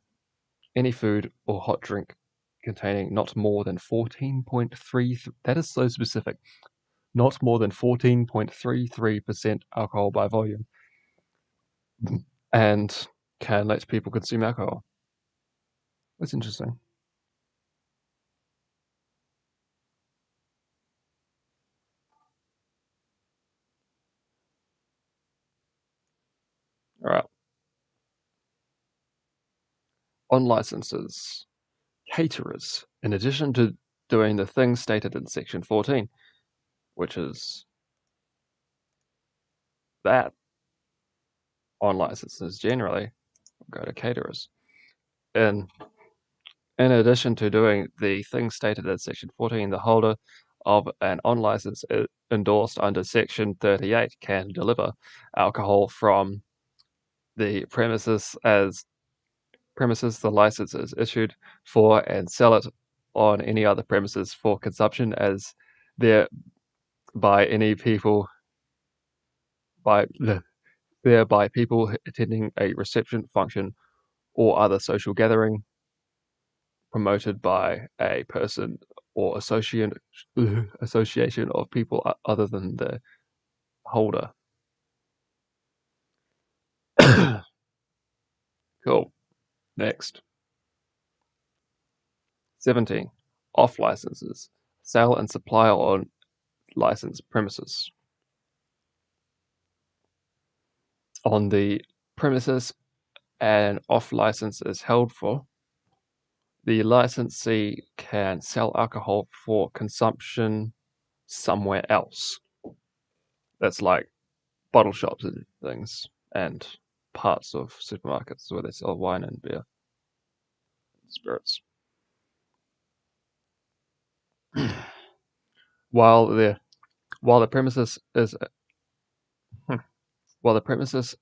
any food or hot drink containing not more than 14.3, that is so specific, not more than 14.33% alcohol by volume, and can let people consume alcohol. That's interesting. All right. On licenses, caterers, in addition to doing the things stated in section 14, which is that on licenses generally, go to caterers. In In addition to doing the things stated in section 14, the holder of an on license endorsed under section 38 can deliver alcohol from the premises the license is issued for and sell it on any other premises for consumption as there by any people by there by people attending a reception function or other social gathering promoted by a person or association of people other than the holder. Cool. Next. 17. Off licenses. Sale and supply on licensed premises. On the premises an off license is held for, the licensee can sell alcohol for consumption somewhere else. That's like bottle shops and things, and parts of supermarkets where they sell wine and beer and spirits. while the while the premises is while the premises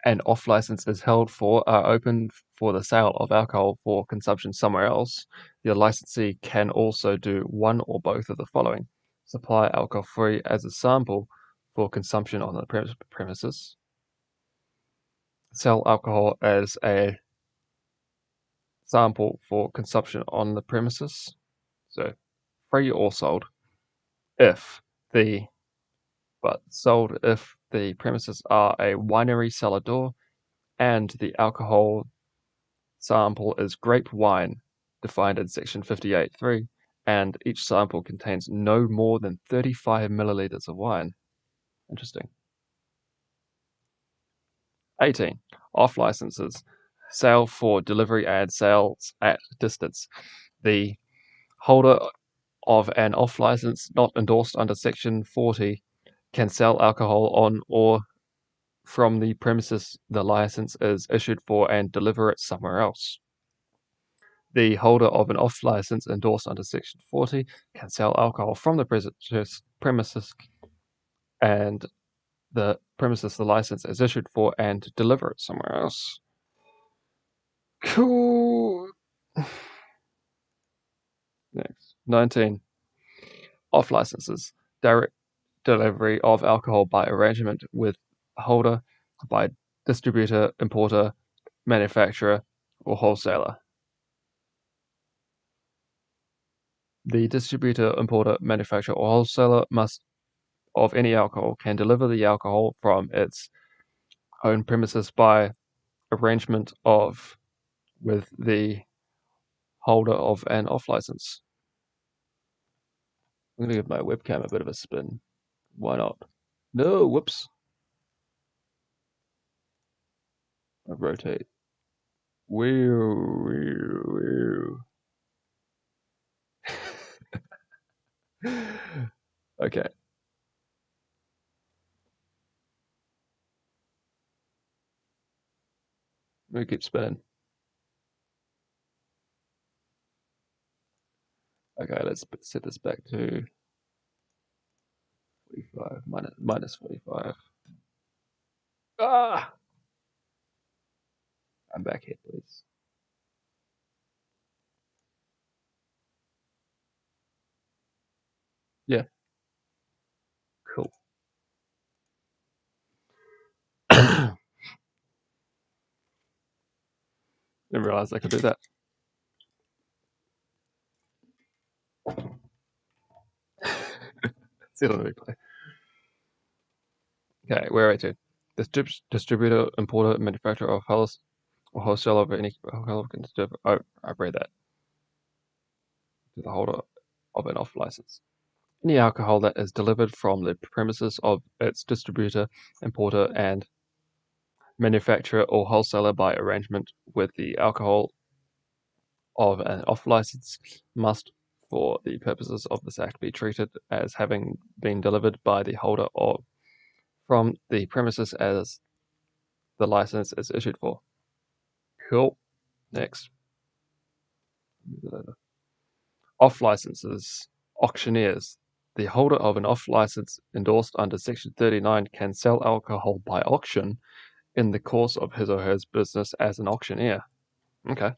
an off license is held for are open for the sale of alcohol for consumption somewhere else, the licensee can also do one or both of the following: supply alcohol free as a sample for consumption on the premises, sell alcohol as a sample for consumption on the premises, so free or sold, if the but sold if the premises are a winery cellar door and the alcohol sample is grape wine, defined in section 58.3, and each sample contains no more than 35 milliliters of wine. Interesting. 18. Off licenses. Sale for delivery and sales at distance. The holder of an off license not endorsed under section 40 can sell alcohol on or from the premises the license is issued for and deliver it somewhere else. The holder of an off license endorsed under section 40 can sell alcohol from the premises and the premises the license is issued for and deliver it somewhere else. Cool. Next. 19. Off licenses. Direct delivery of alcohol by arrangement with holder, by distributor, importer, manufacturer, or wholesaler. The distributor, importer, manufacturer, or wholesaler must of any alcohol can deliver the alcohol from its own premises by arrangement of with the holder of an off license. I'm going to give my webcam a bit of a spin. Why not? No, whoops. I rotate. Wheel. Okay. We keep spinning. Okay, let's set this back to 45 minus 45. Ah! I'm back here, please. Yeah, cool. Didn't realize I could do that. See it on the replay. Okay, where are we to? Distributor, importer, manufacturer of or wholesaler of any alcohol can distribute. Oh, I've read that. To the holder of an off license. Any alcohol that is delivered from the premises of its distributor, importer, and manufacturer or wholesaler by arrangement with the alcohol of an off license must, for the purposes of this act, be treated as having been delivered by the holder of from the premises as the license is issued for. Cool. Next. Off licenses. Auctioneers. The holder of an off license endorsed under Section 39 can sell alcohol by auction in the course of his or her business as an auctioneer. Okay.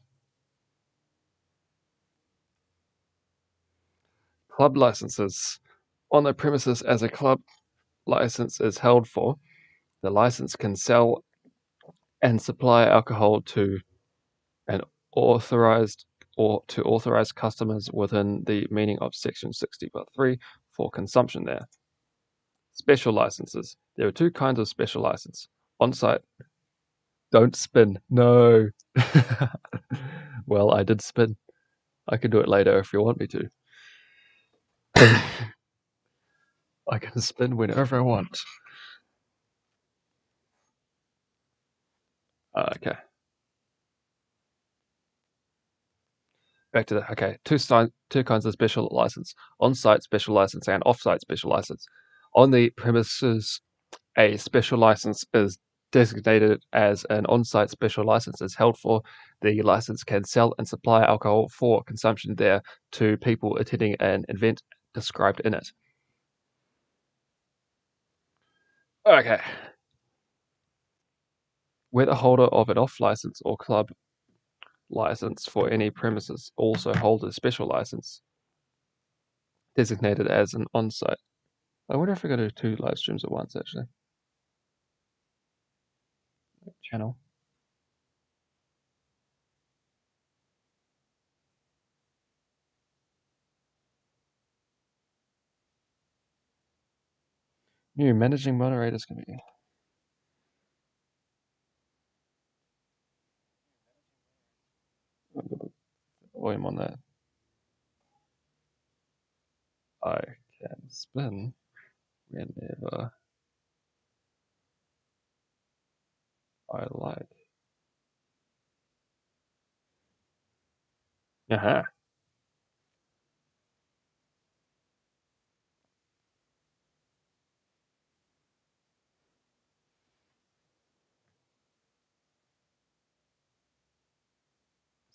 Club licenses. On the premises as a club license is held for, the license can sell and supply alcohol to an authorized or to authorized customers within the meaning of Section 60.3 for consumption there. Special licenses. There are two kinds of special license. On-site. Don't spin. No. Well, I did spin. I can do it later if you want me to. I can spin whenever I want. Okay. Back to the okay. Two kinds of special license: on-site special license and off-site special license. On the premises, a special license is designated as an on-site special license is held for. The license can sell and supply alcohol for consumption there to people attending an event described in it. Okay. Where the holder of an off license or club license for any premises also holds a special license designated as an on-site. I wonder if we're going to do two live streams at once, actually. Channel. New managing moderators can be. Volume on that. I can spin whenever I like. Aha.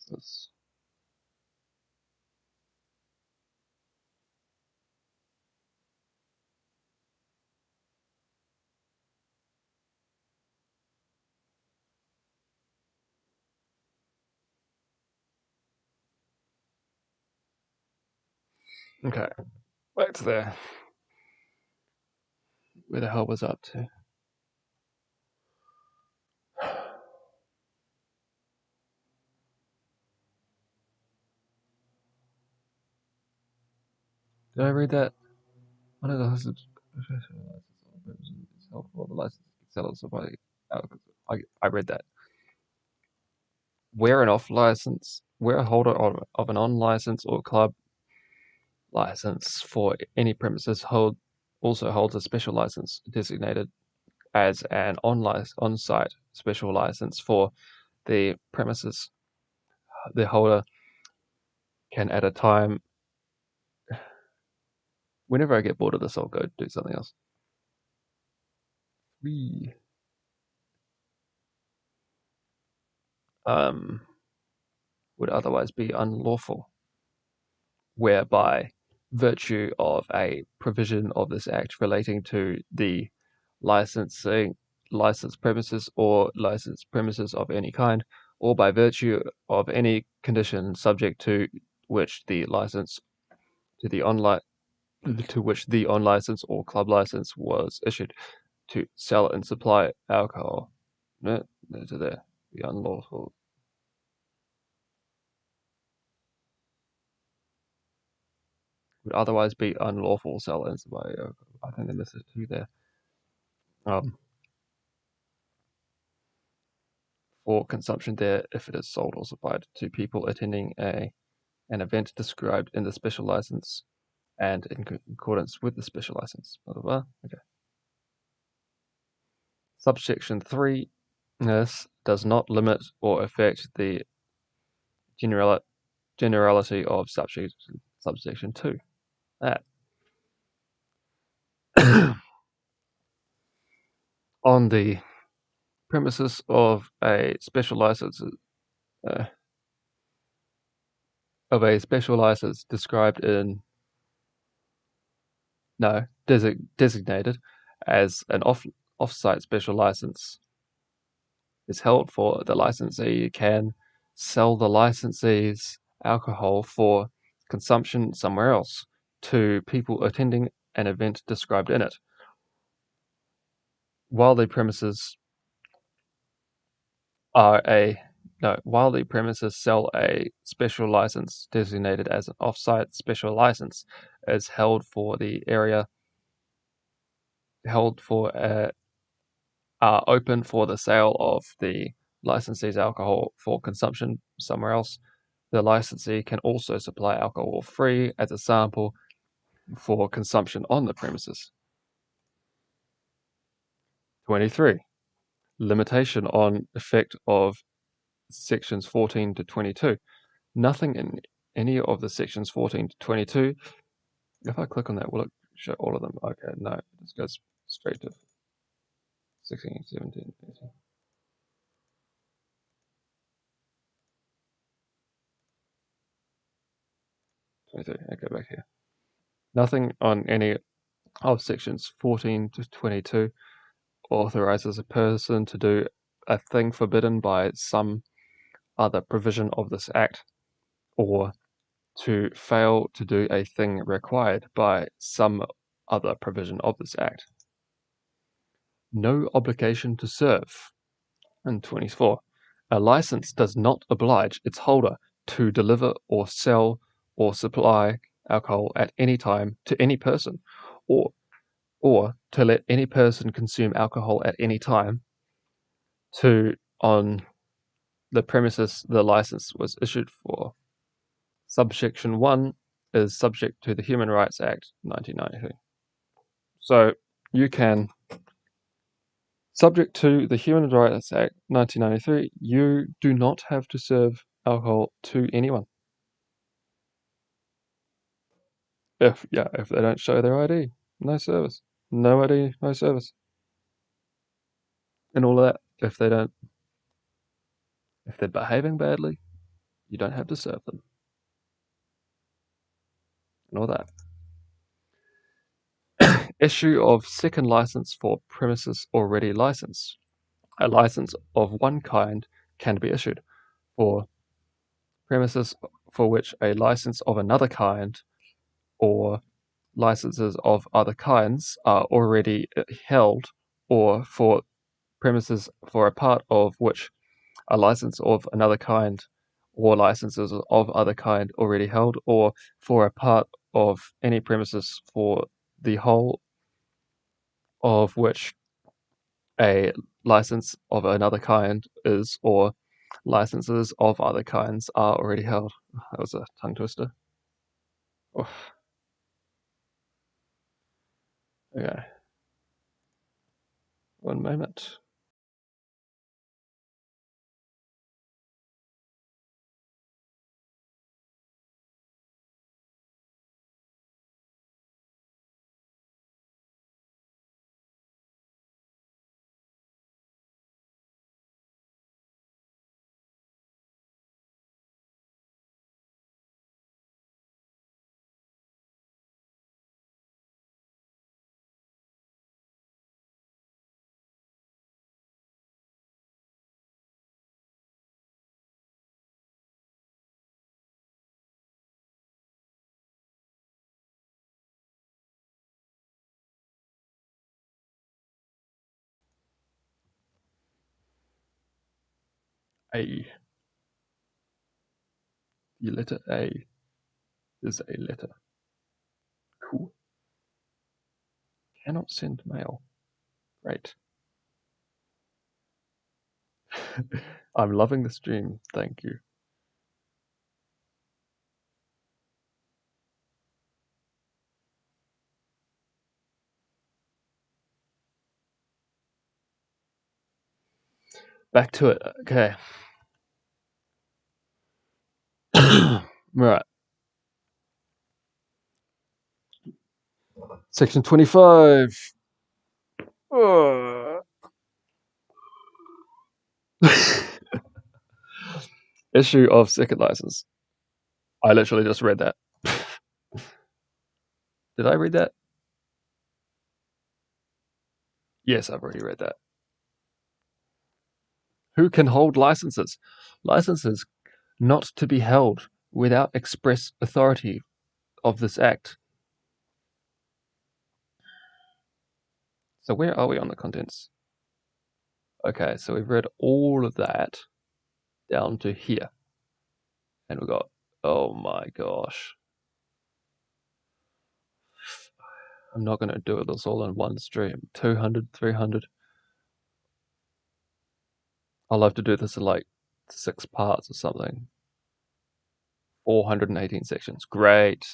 This. Okay. Back to there. Where the hell was up to? Did I read that? One of the license is helpful. The license sellers supply. I read that. Where an off license, where a holder of an on license or club license for any premises also holds a special license designated as an on-site special license for the premises. The holder can at a time Whenever I get bored of this, I'll go do something else. Whee. Would otherwise be unlawful, whereby virtue of a provision of this act relating to the licensed premises or licensed premises of any kind, or by virtue of any condition subject to which the license to the online to which the on license or club license was issued to sell and supply alcohol. No, to there. The unlawful. Would otherwise be unlawful sell and supply. I think they missed a two there. Um, for consumption there if it is sold or supplied to people attending an event described in the special license and in accordance with the special license. Blah, blah, blah. Okay. Subsection 3. This does not limit or affect the generality of subsection 2. That. On the premises of a special license described in designated as an off-site special license is held for, the licensee can sell the licensee's alcohol for consumption somewhere else to people attending an event described in it, while the premises sell a special license designated as an off-site special license is held for the area are open for the sale of the licensee's alcohol for consumption somewhere else. The licensee can also supply alcohol free as a sample for consumption on the premises. 23. Limitation on effect of sections 14 to 22. Nothing in any of the sections 14 to 22. If I click on that, will it show all of them? Okay, no, it just goes straight to 16, 17, 18. 23. Okay, back here. Nothing on any of sections 14 to 22 authorizes a person to do a thing forbidden by some other provision of this act, or to fail to do a thing required by some other provision of this act. No obligation to serve. And 24. A license does not oblige its holder to deliver or sell or supply alcohol at any time to any person, or to let any person consume alcohol at any time on the premises the license was issued for. Subsection 1 is subject to the Human Rights Act 1993. So you can, subject to the Human Rights Act 1993, you do not have to serve alcohol to anyone. If they don't show their ID, no service. No ID, no service. And all of that. If they're behaving badly, you don't have to serve them. And all that. Issue of second license for premises already licensed. A license of one kind can be issued for premises for which a license of another kind or licenses of other kinds are already held, or for premises for a part of which a license of another kind or licenses of other kind already held, or for a part of any premises for the whole of which a license of another kind is, or licenses of other kinds are already held. That was a tongue twister. Oh, okay. One moment. A. The letter A is a letter. Cool. Cannot send mail. Great. I'm loving the stream. Thank you. Back to it. Okay. Right. Section 25. Issue of second license. I literally just read that. Did I read that? Yes, I've already read that. Who can hold licenses? Licenses not to be held without express authority of this act. So where are we on the contents? Okay, so we've read all of that down to here. And we got, oh my gosh. I'm not going to do this all in one stream. 200, 300. I'll have to do this in like 6 parts or something. 418 sections. Great.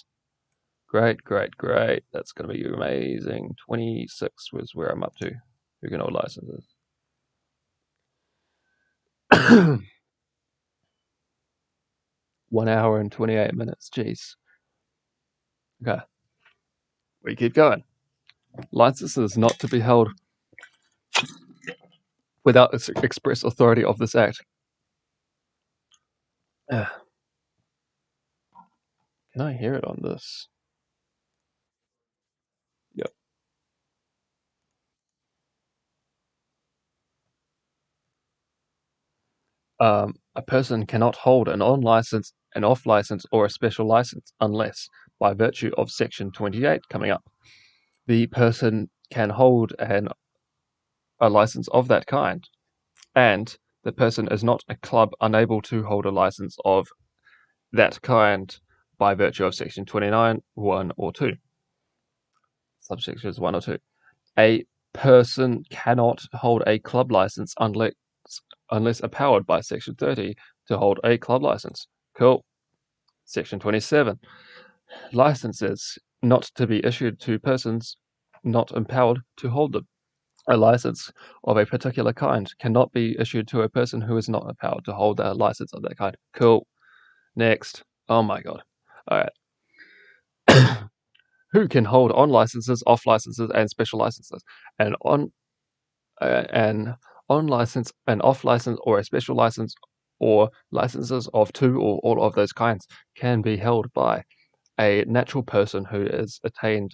Great, great, great. That's going to be amazing. 26 was where I'm up to. Who can hold licenses? 1 hour and 28 minutes. Jeez. Okay. We keep going. Licenses not to be held without express authority of this act. Can I hear it on this? Yep. A person cannot hold an on license, an off license, or a special license unless, by virtue of Section 28 coming up, the person can hold a license of that kind, and the person is not a club unable to hold a license of that kind by virtue of Section 29, 1 or 2. Subsections 1 or 2. A person cannot hold a club license unless empowered by Section 30 to hold a club license. Cool. Section 27. Licenses not to be issued to persons not empowered to hold them. A license of a particular kind cannot be issued to a person who is not empowered to hold a license of that kind. Cool. Next. Oh my god. All right. Who can hold on licenses, off licenses, and special licenses? An license, an off license, or a special license, or licenses of 2 or all of those kinds can be held by a natural person who has attained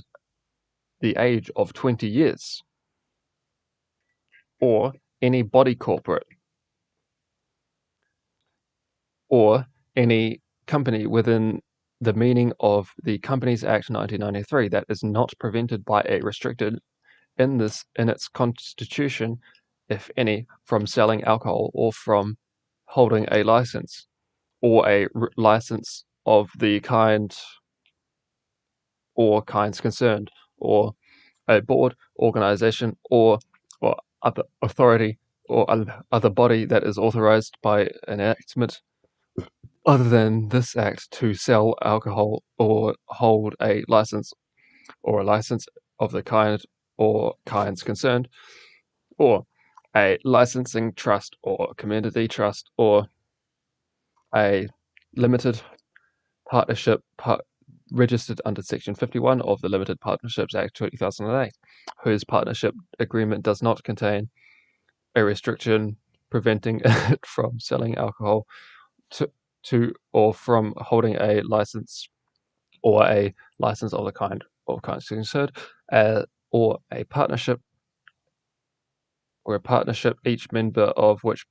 the age of 20 years, or any body corporate, or any company within the meaning of the Companies Act 1993 that is not prevented by a restricted in its constitution, if any, from selling alcohol or from holding a license or a license of the kind or kinds concerned, or a board, organization, or other authority or other body that is authorized by enactment other than this act to sell alcohol or hold a license or a license of the kind or kinds concerned, or a licensing trust or community trust, or a limited partnership registered under Section 51 of the Limited Partnerships Act 2008, whose partnership agreement does not contain a restriction preventing it from selling alcohol to or from holding a license or a license of the kind or kinds concerned, or a partnership each member of which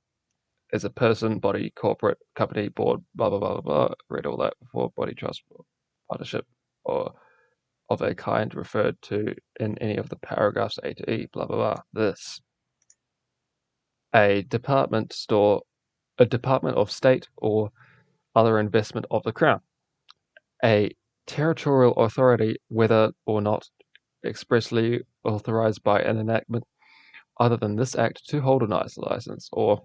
is a person, body, corporate, company, board, blah blah blah blah. Read all that before. Body, trust, partnership, or of a kind referred to in any of the paragraphs A to E, blah blah blah. This. A department store a department of state or other investment of the Crown. A territorial authority, whether or not expressly authorized by an enactment other than this Act to hold a license, or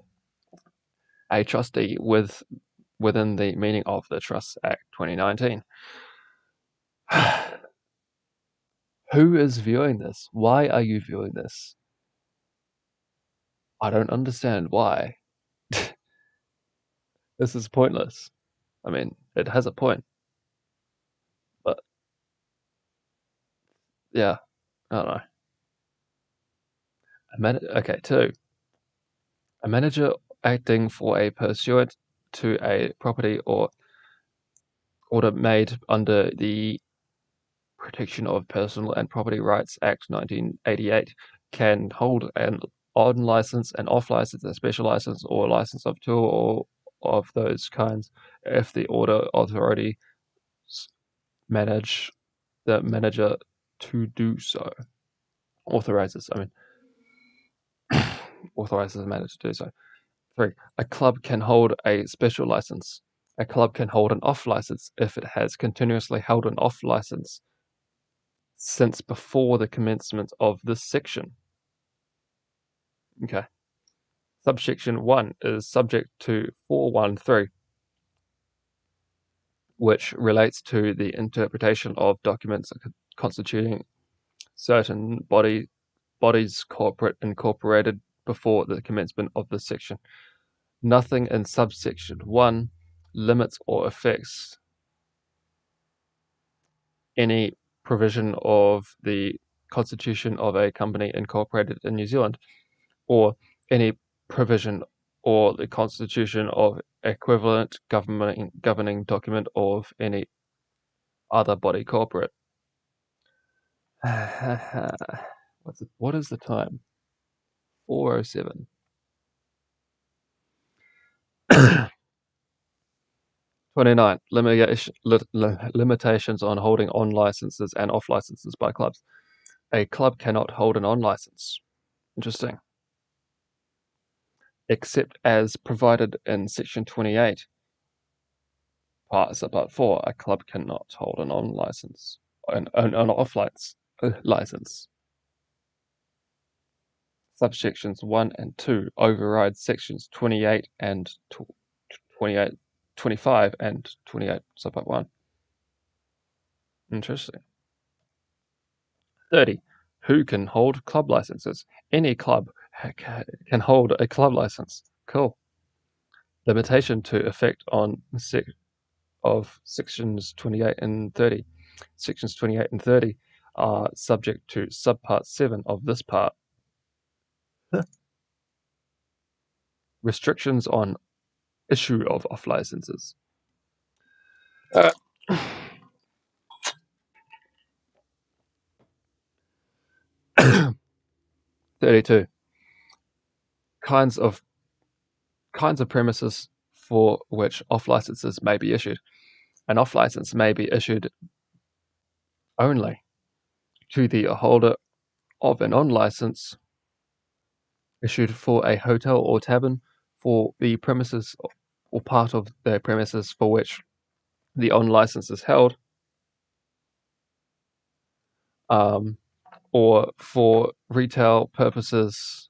a trustee within the meaning of the Trusts Act 2019. Who is viewing this? Why are you viewing this? I don't understand why. This is pointless. I mean, it has a point, but yeah, I don't know. Okay, 2. A manager acting for a pursuant to a property or order made under the Protection of Personal and Property Rights Act 1988 can hold an on license, an off license, a special license, or a license of two or of those kinds if the order authority manage the manager to do so. Authorizes the manager to do so. 3. A club can hold a special license. A club can hold an off license if it has continuously held an off license since before the commencement of this section. Okay. Subsection 1 is subject to 413, which relates to the interpretation of documents constituting certain bodies incorporated before the commencement of this section. Nothing in subsection 1 limits or affects any provision of the constitution of a company incorporated in New Zealand, or any provision or the constitution of equivalent governing document of any other body corporate. What is the time? 4:07. 29. Limitations on holding on licenses and off licenses by clubs. A club cannot hold an on license. Interesting. Except as provided in section 28. Part 4. A club cannot hold an on license, an off license. Subsections 1 and 2 override sections 28 and 25 and 28 subpart 1. Interesting. 30. Who can hold club licenses? Any club can hold a club license. Cool. Limitation to effect on of sections 28 and 30. Sections 28 and 30 are subject to subpart 7 of this part. Restrictions on issue of off licenses. 32. Kinds of premises for which off licenses may be issued. An off license may be issued only to the holder of an on license issued for a hotel or tavern for the premises or part of the premises for which the on license is held, or for retail premises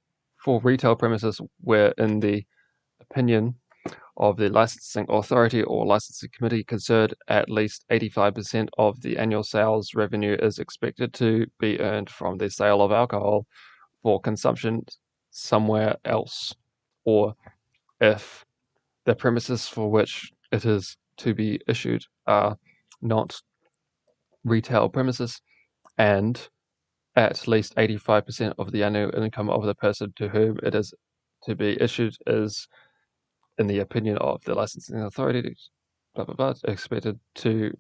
where, in the opinion of the licensing authority or licensing committee concerned, at least 85% of the annual sales revenue is expected to be earned from the sale of alcohol for consumption somewhere else, or if the premises for which it is to be issued are not retail premises, and at least 85% of the annual income of the person to whom it is to be issued is, in the opinion of the licensing authority, expected to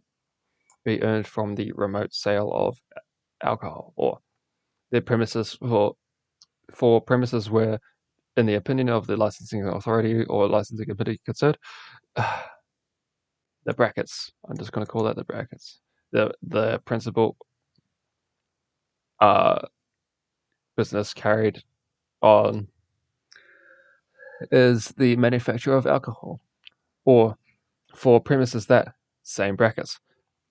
be earned from the remote sale of alcohol, or the premises for premises where, in the opinion of the licensing authority or licensing committee concerned, the brackets. I'm just going to call that the brackets. The principal business carried on is the manufacture of alcohol, or for premises that, same brackets,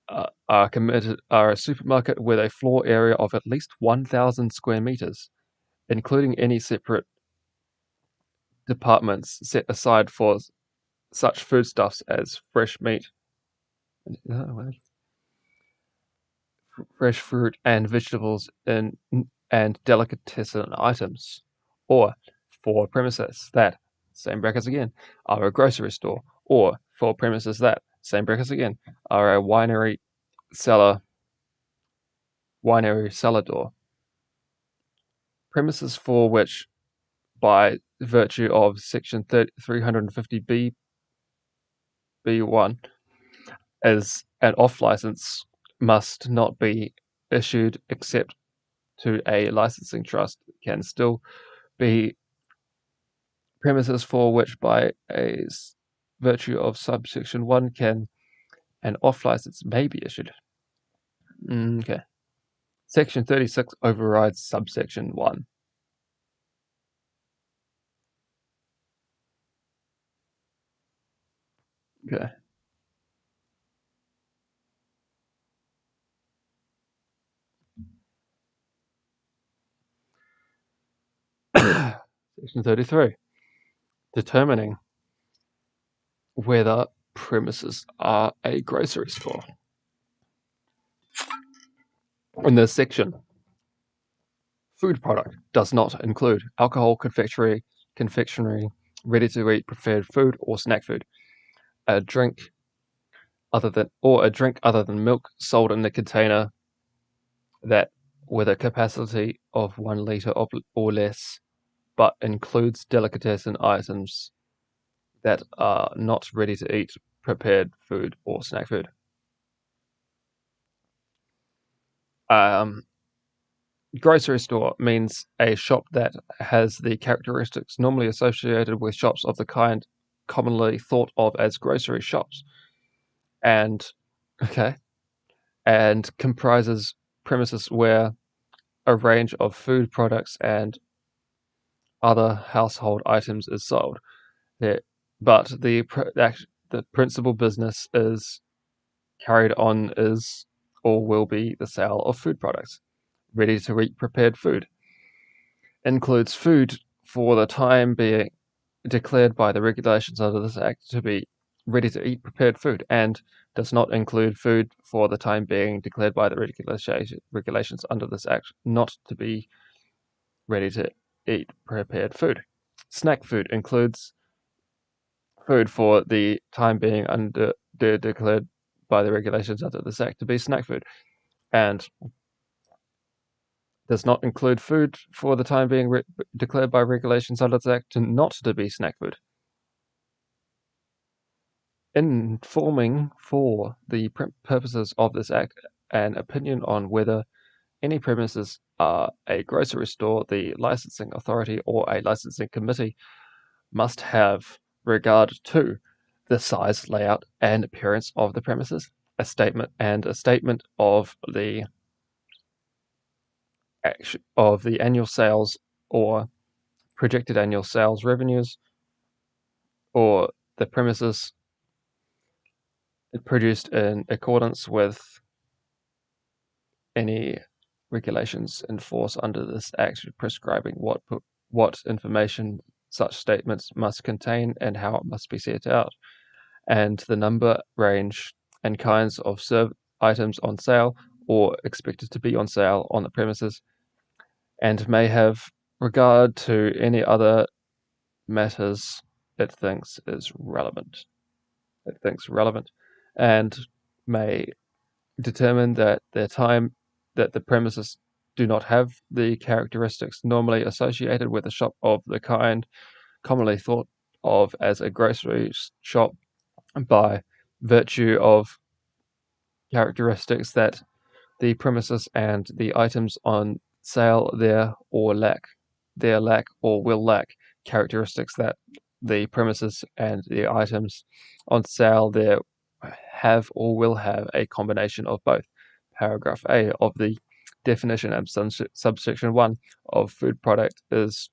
are a supermarket with a floor area of at least 1,000 square meters, including any separate departments set aside for such foodstuffs as fresh meat, fresh fruit and vegetables and delicatessen items, or for premises that, same brackets again, are a grocery store, or for premises that, same brackets again, are a cellar door. Premises for which, by virtue of Section 350B B1, as an off-license must not be issued except to a licensing trust, can still be premises for which, by a virtue of subsection 1, can an off-license may be issued. Okay. Section 36 overrides subsection 1. Okay. Section 33. Determining whether premises are a grocery store. In this section, food product does not include alcohol, confectionery, ready-to-eat prepared food, or snack food. A drink other than milk sold in a container that with a capacity of 1 liter or less, but includes delicatessen items that are not ready-to-eat prepared food or snack food. Grocery store means a shop that has the characteristics normally associated with shops of the kind commonly thought of as grocery shops, and comprises premises where a range of food products and other household items is sold. But the principal business is carried on is or will be the sale of food products. Ready-to-eat prepared food includes food for the time being declared by the regulations under this Act to be ready-to-eat prepared food, and does not include food for the time being declared by the regulations under this Act not to be ready-to-eat prepared food. Snack food includes food for the time being declared by the regulations under this Act to be snack food, and does not include food for the time being declared by regulations under this Act not to be snack food. Informing for the purposes of this Act an opinion on whether any premises are a grocery store, the licensing authority or a licensing committee must have regard to the size, layout, and appearance of the premises, a statement of the annual sales or projected annual sales revenues, or the premises produced in accordance with any regulations in force under this Act prescribing what information such statements must contain and how it must be set out, and the number, range, and kinds of items on sale or expected to be on sale on the premises, and may have regard to any other matters it thinks relevant, and may determine that the premises do not have the characteristics normally associated with a shop of the kind commonly thought of as a grocery shop, by virtue of characteristics that the premises and the items on sale there lack or will lack characteristics that the premises and the items on sale there have or will have a combination of both. Paragraph A of the definition and subsection 1 of food product is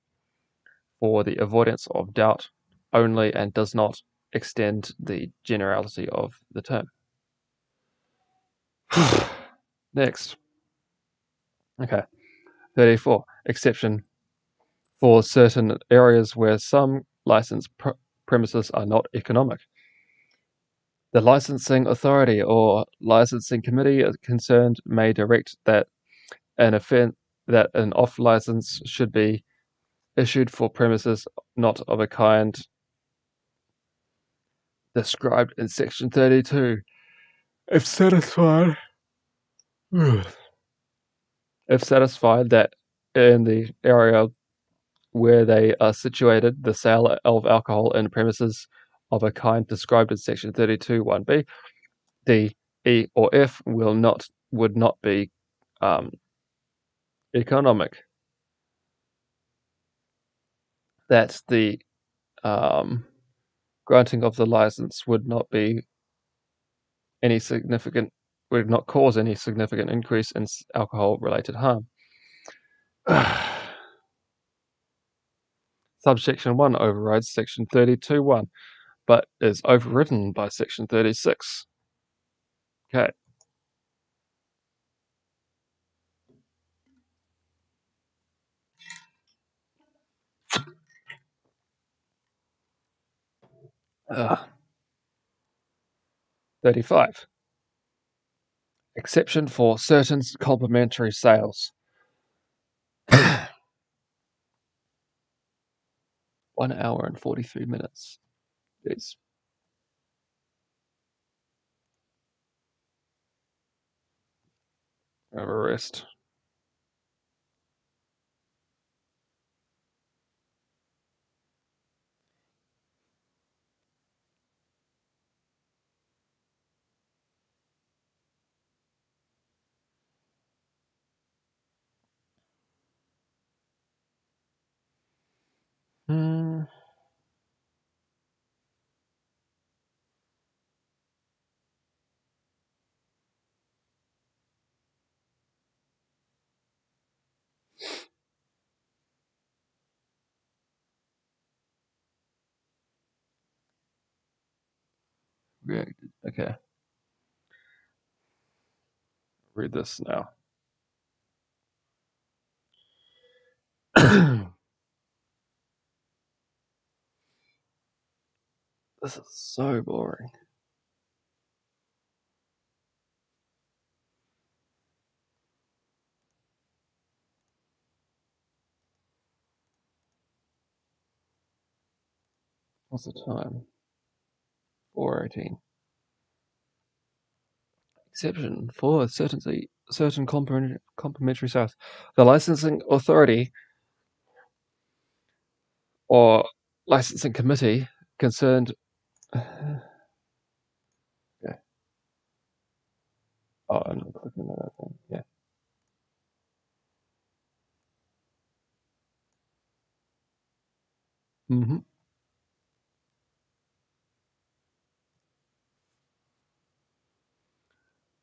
for the avoidance of doubt only and does not extend the generality of the term. Next. Okay. 34. Exception for certain areas where some licensed premises are not economic. The licensing authority or licensing committee concerned may direct that an off-license should be issued for premises not of a kind described in Section 32, if satisfied that in the area where they are situated, the sale of alcohol in premises of a kind described in Section 32, 1b, D, E, or F would not be economic. That the granting of the license would not cause any significant increase in alcohol-related harm. Subsection 1 overrides Section 32(1), but is overridden by Section 36. Okay. Uh, 35. Exception for certain complementary sales. 1 hour and 43 minutes. Jeez. Have a rest. Hmm. Okay. Read this now. This is so boring. What's the time? 4:18. Exception for certain complementary sales. The licensing authority or licensing committee concerned. Okay. Oh, I'm not clicking the right thing. Yeah. Mm-hmm.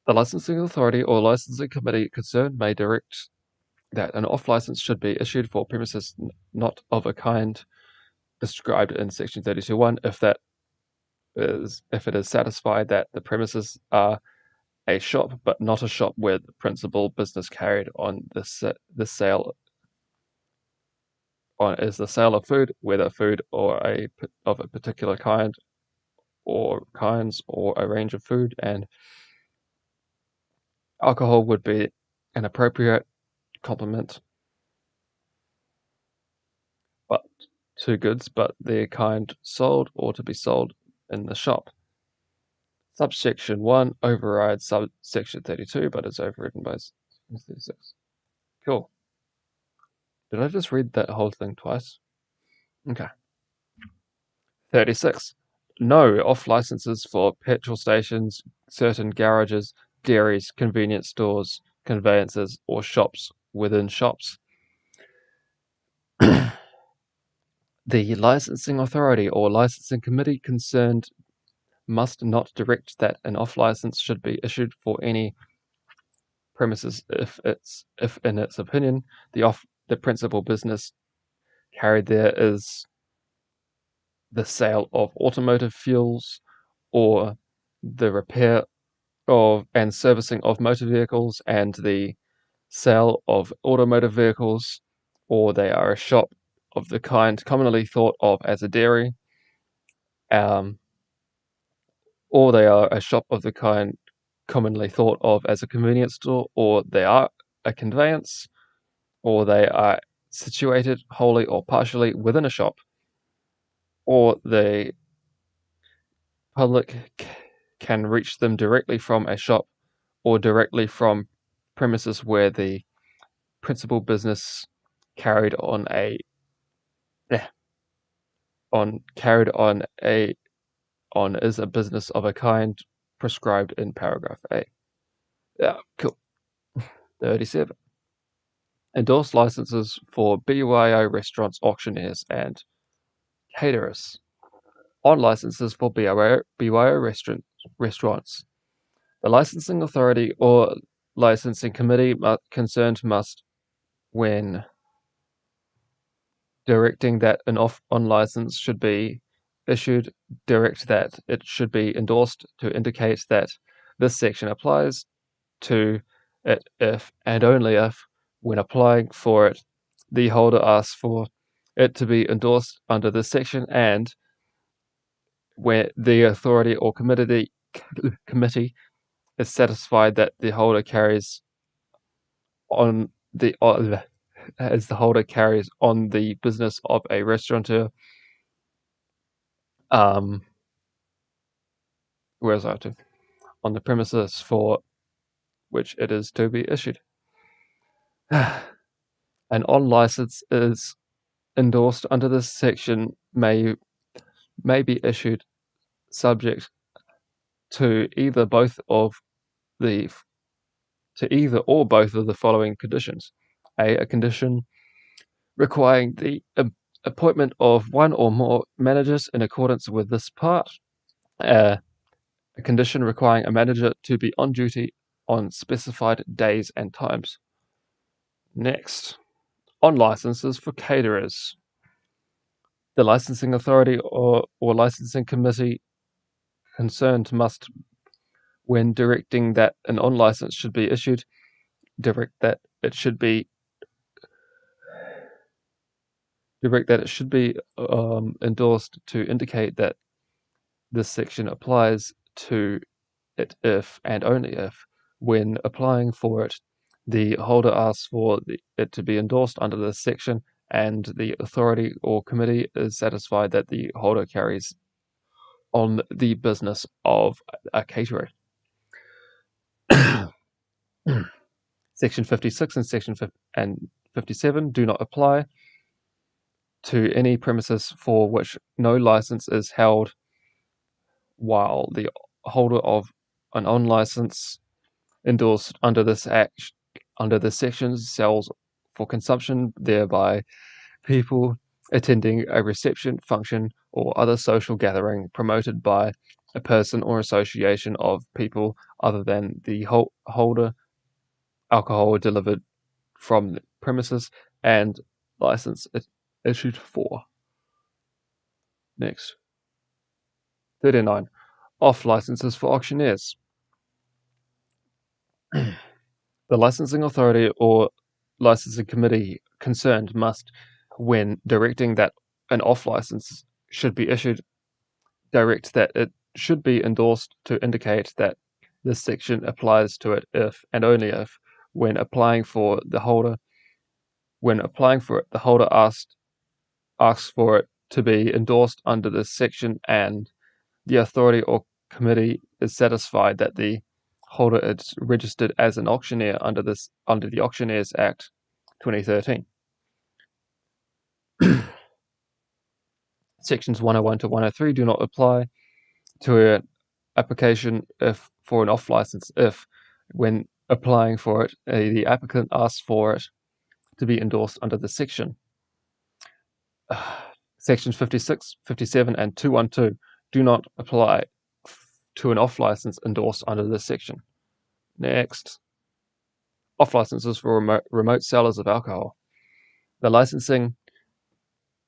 The licensing authority or licensing committee concerned may direct that an off-license should be issued for premises not of a kind described in Section 32(1) if it is satisfied that the premises are a shop but not a shop where the principal business carried on the sale is the sale of food, whether food of a particular kind or kinds or a range of food, and alcohol would be an appropriate complement but to goods but their kind sold or to be sold in the shop. Subsection 1 overrides subsection 32 but is overridden by 36. Cool. Did I just read that whole thing twice? Okay. 36. No off-licenses for petrol stations, certain garages, dairies, convenience stores, conveyances, or shops within shops. The licensing authority or licensing committee concerned must not direct that an off-license should be issued for any premises if in its opinion the principal business carried there is the sale of automotive fuels or the repair of and servicing of motor vehicles and the sale of automotive vehicles, or they are a shop of the kind commonly thought of as a dairy, or they are a shop of the kind commonly thought of as a convenience store, or they are a conveyance, or they are situated wholly or partially within a shop, or the public can reach them directly from a shop or directly from premises where the principal business carried on a is a business of a kind prescribed in paragraph A. Yeah, cool. 37. Endorsed licenses for BYO restaurants, auctioneers, and caterers. On licenses for BYO restaurants, the licensing authority or licensing committee concerned must, when directing that an on license should be issued, direct that it should be endorsed to indicate that this section applies to it if and only if, when applying for it, the holder asks for it to be endorsed under this section, and where the authority or committee is satisfied that the holder carries on the as the holder carries on the business of a restaurateur. Where's I to? On the premises for which it is to be issued. An on license is endorsed under this section may be issued subject to either or both of the following conditions: a condition requiring the appointment of one or more managers in accordance with this part, a condition requiring a manager to be on duty on specified days and times. Next, on licenses for caterers. The licensing authority or licensing committee concerned must, when directing that an on license should be issued, direct that it should be endorsed to indicate that this section applies to it if and only if, when applying for it, the holder asks for it to be endorsed under this section, and the authority or committee is satisfied that the holder carries on the business of a caterer. Section 56 and Section 57 do not apply to any premises for which no license is held while the holder of an on license endorsed under this section sells for consumption, thereby people attending a reception, function, or other social gathering promoted by a person or association of people other than the holder, alcohol delivered from the premises, and license issued for. Next. 39. Off licenses for auctioneers. The licensing authority or licensing committee concerned must, when directing that an off license should be issued, direct that it should be endorsed to indicate that this section applies to it if and only if, when applying for it, the holder asks for it to be endorsed under this section, and the authority or committee is satisfied that the holder is registered as an auctioneer under the Auctioneers Act 2013. Sections 101 to 103 do not apply to an application for an off license if, when applying for it, the applicant asks for it to be endorsed under the section. Sections 56, 57, and 212 do not apply to an off license endorsed under this section. Next. Off licenses for remote sellers of alcohol. The licensing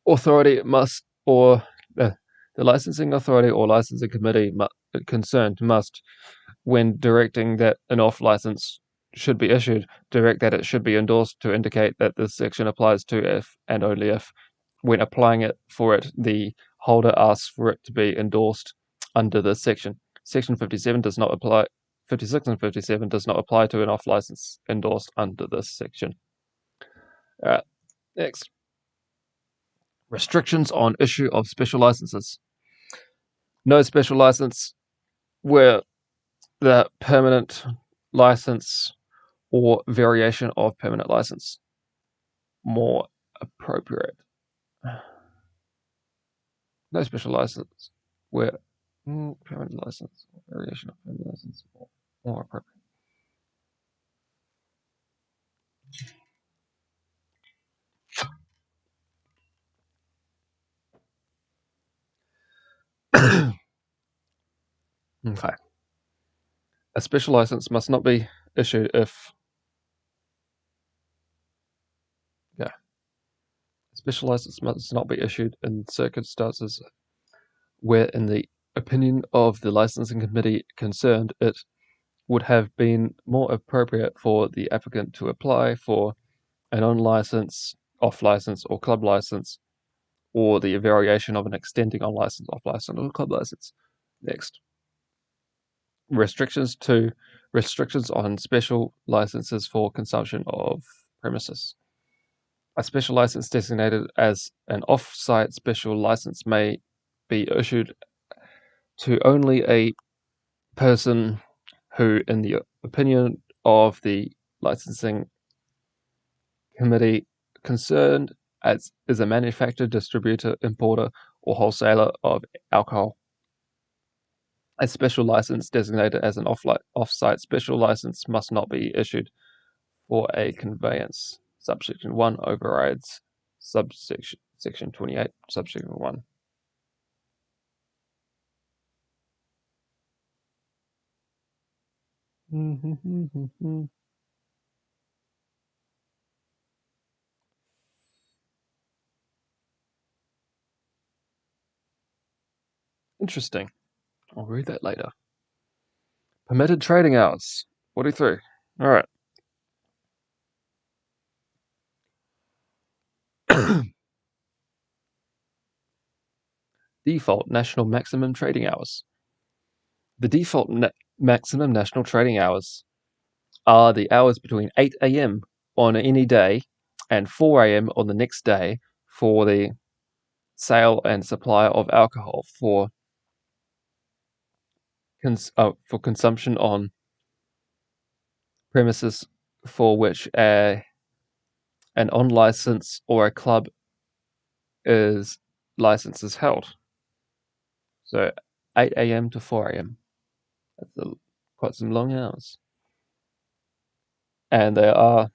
authority must, or the licensing authority or licensing committee concerned must, when directing that an off-license should be issued, direct that it should be endorsed to indicate that this section applies to if and only if, when applying it for it, the holder asks for it to be endorsed under this section. Section 57 does not apply. 56 and 57 does not apply to an off-license endorsed under this section. All right, next. Restrictions on issue of special licenses. No special license where the permanent license or variation of permanent license more appropriate. No special license where permanent license or variation of permanent license more appropriate. Okay. A special license must not be issued if special license must not be issued in circumstances where, in the opinion of the licensing committee concerned, it would have been more appropriate for the applicant to apply for an on-license, off-license, or club license, or the variation of an extending on-license, off-license, or club license. Next. Restrictions on special licenses for consumption of premises. A special license designated as an off-site special license may be issued to only a person who, in the opinion of the licensing committee concerned, is a manufacturer, distributor, importer, or wholesaler of alcohol. A special license designated as an off-site special license must not be issued for a conveyance. Subsection 1 overrides section 28, subsection 1. Interesting. I'll read that later. Permitted trading hours. 43. All right. Default national maximum trading hours. The default maximum national trading hours are the hours between 8 a.m. on any day and 4 a.m. on the next day for the sale and supply of alcohol for consumption on premises for which an on-license or a club license is held. So 8 a.m. to 4 a.m. That's quite some long hours. And there are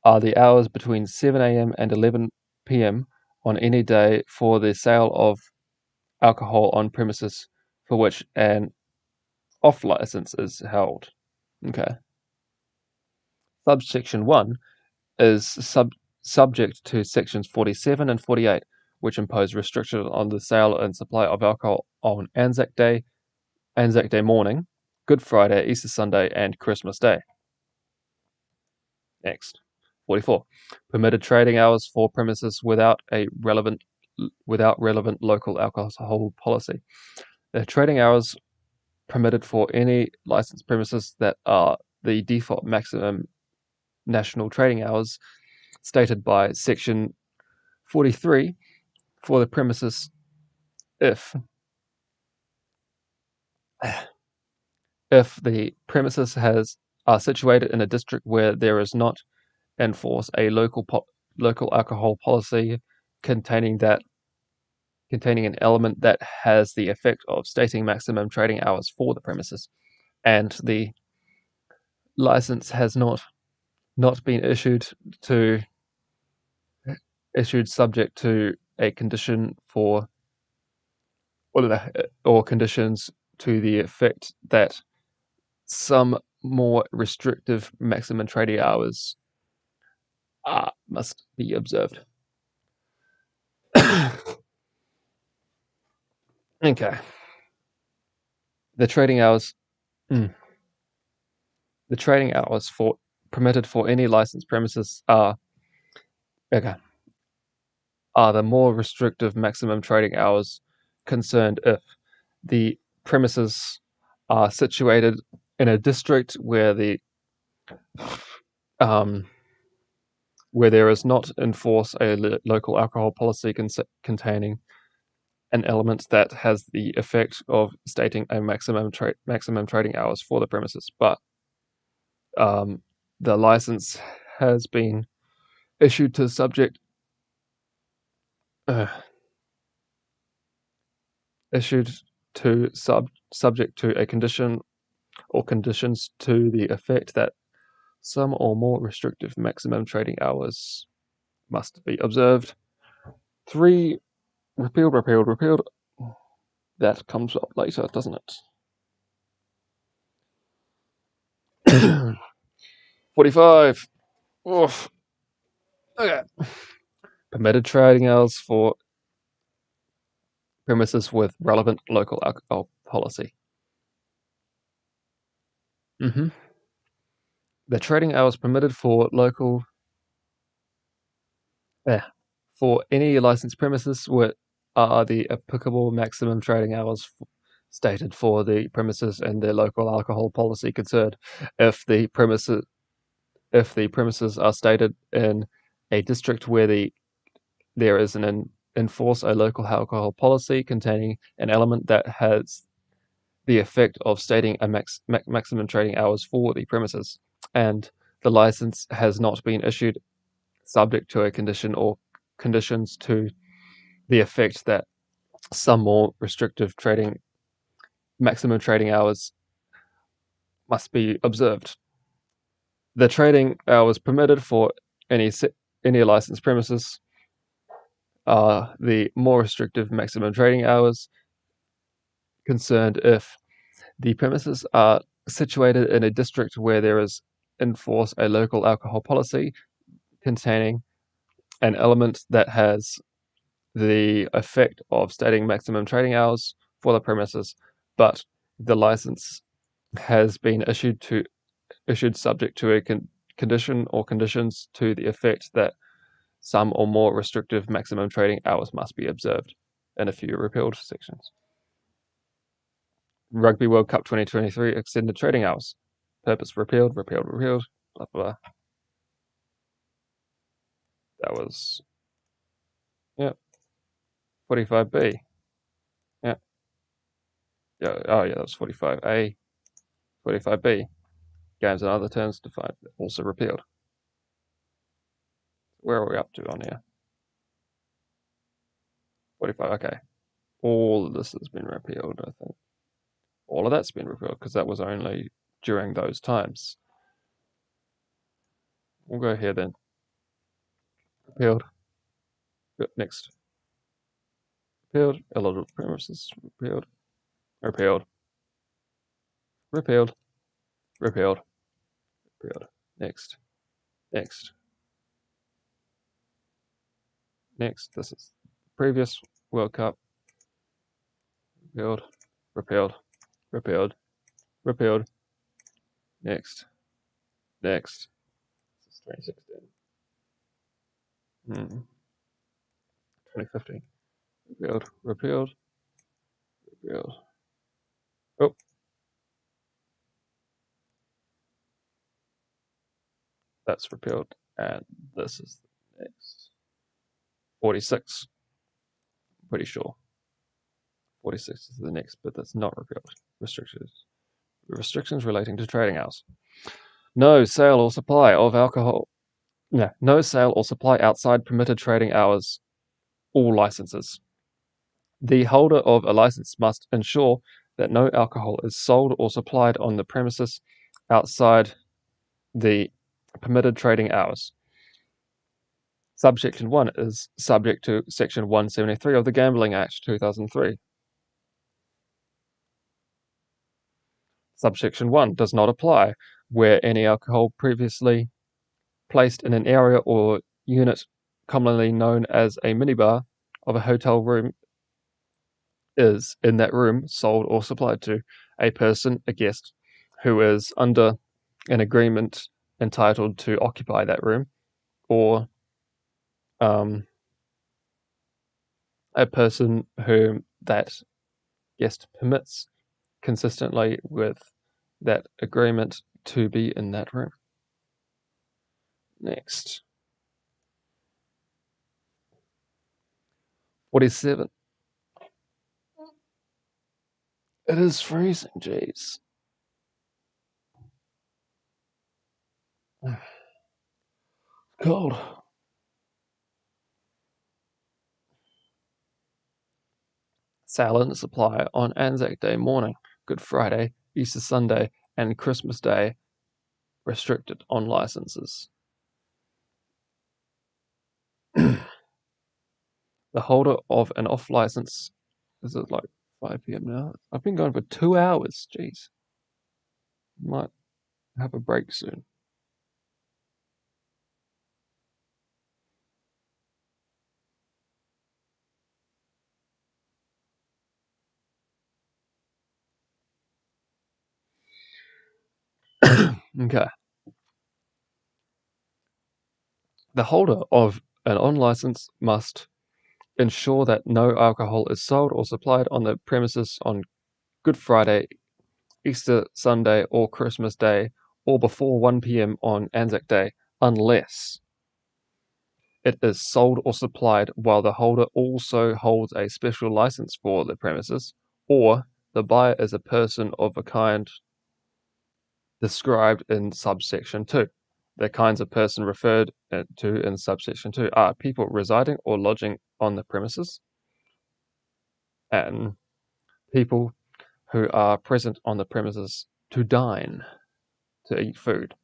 the hours between 7 a.m. and 11 p.m. on any day for the sale of alcohol on premises for which an off-license is held. Okay. Subsection 1 is subject to sections 47 and 48, which impose restrictions on the sale and supply of alcohol on Anzac Day morning, Good Friday, Easter Sunday, and Christmas Day. Next. 44. Permitted trading hours for premises without relevant local alcohol policy. The trading hours permitted for any licensed premises that are the default maximum national trading hours stated by section 43 for the premises if the premises are situated in a district where there is not enforce a local alcohol policy containing an element that has the effect of stating maximum trading hours for the premises, and the license has not been issued subject to a condition for or conditions to the effect that some more restrictive maximum trading hours must be observed. Okay. The trading hours. The trading hours for permitted for any licensed premises are the more restrictive maximum trading hours concerned if the premises are situated in a district where there is not enforce a local alcohol policy containing an element that has the effect of stating a maximum trading hours for the premises, but the license has been issued to subject subject to a condition or conditions to the effect that some or more restrictive maximum trading hours must be observed. 3. Repealed. That comes up later, doesn't it? 45. Oof. Okay. Permitted trading hours for premises with relevant local alcohol policy. The trading hours permitted for any licensed premises are the applicable maximum trading hours stated for the premises and their local alcohol policy concerned. If the premises are stated in a district where there is enforce a local alcohol policy containing an element that has the effect of stating a maximum trading hours for the premises, and the license has not been issued subject to a condition or conditions to the effect that some more restrictive maximum trading hours must be observed. The trading hours permitted for any licensed premises are the more restrictive maximum trading hours concerned if the premises are situated in a district where there is enforce a local alcohol policy containing an element that has the effect of stating maximum trading hours for the premises, but the license has been issued subject to a condition or conditions to the effect that some or more restrictive maximum trading hours must be observed in a few repealed sections. Rugby World Cup 2023 extended trading hours. Purpose repealed, blah, blah, blah. That was, 45B. Yeah. That was 45A. 45B. Games and other terms defined, also repealed. Where are we up to on here? 45, okay. All of this has been repealed, I think. All of that's been repealed because that was only during those times. We'll go here then. Repealed. Next. Repealed. Illegal premises. Repealed. Repealed. Repealed. Repealed. Repealed. Next. Next. Next. This is previous World Cup. Repealed. Repealed. Repealed. Repealed. Next. Next. This is 2016. 2015. Repealed. Repealed. Repealed. Oh. That's repealed. And this is the next. 46. I'm pretty sure. 46 is the next, but that's not repealed. Restrictions relating to trading hours. No sale or supply of alcohol. No sale or supply outside permitted trading hours. All licenses. The holder of a license must ensure that no alcohol is sold or supplied on the premises outside the permitted trading hours. Subsection 1 is subject to Section 173 of the Gambling Act 2003. Subsection 1 does not apply where any alcohol previously placed in an area or unit commonly known as a minibar of a hotel room is in that room sold or supplied to a person, a guest, who is under an agreement entitled to occupy that room, or um, a person whom that guest permits consistently with that agreement to be in that room. Next. 47. It is freezing, jeez. Cold. Silent supply on Anzac Day morning, Good Friday, Easter Sunday, and Christmas Day restricted on licenses. The holder of an off license, is it like 5 p.m. now? I've been going for 2 hours, jeez. Might have a break soon. Okay. The holder of an on license must ensure that no alcohol is sold or supplied on the premises on Good Friday, Easter Sunday, or Christmas Day, or before 1 p.m. on Anzac Day, unless it is sold or supplied while the holder also holds a special license for the premises, or the buyer is a person of a kind described in subsection 2. The kinds of person referred to in subsection 2 are people residing or lodging on the premises, and people who are present on the premises to dine, to eat food.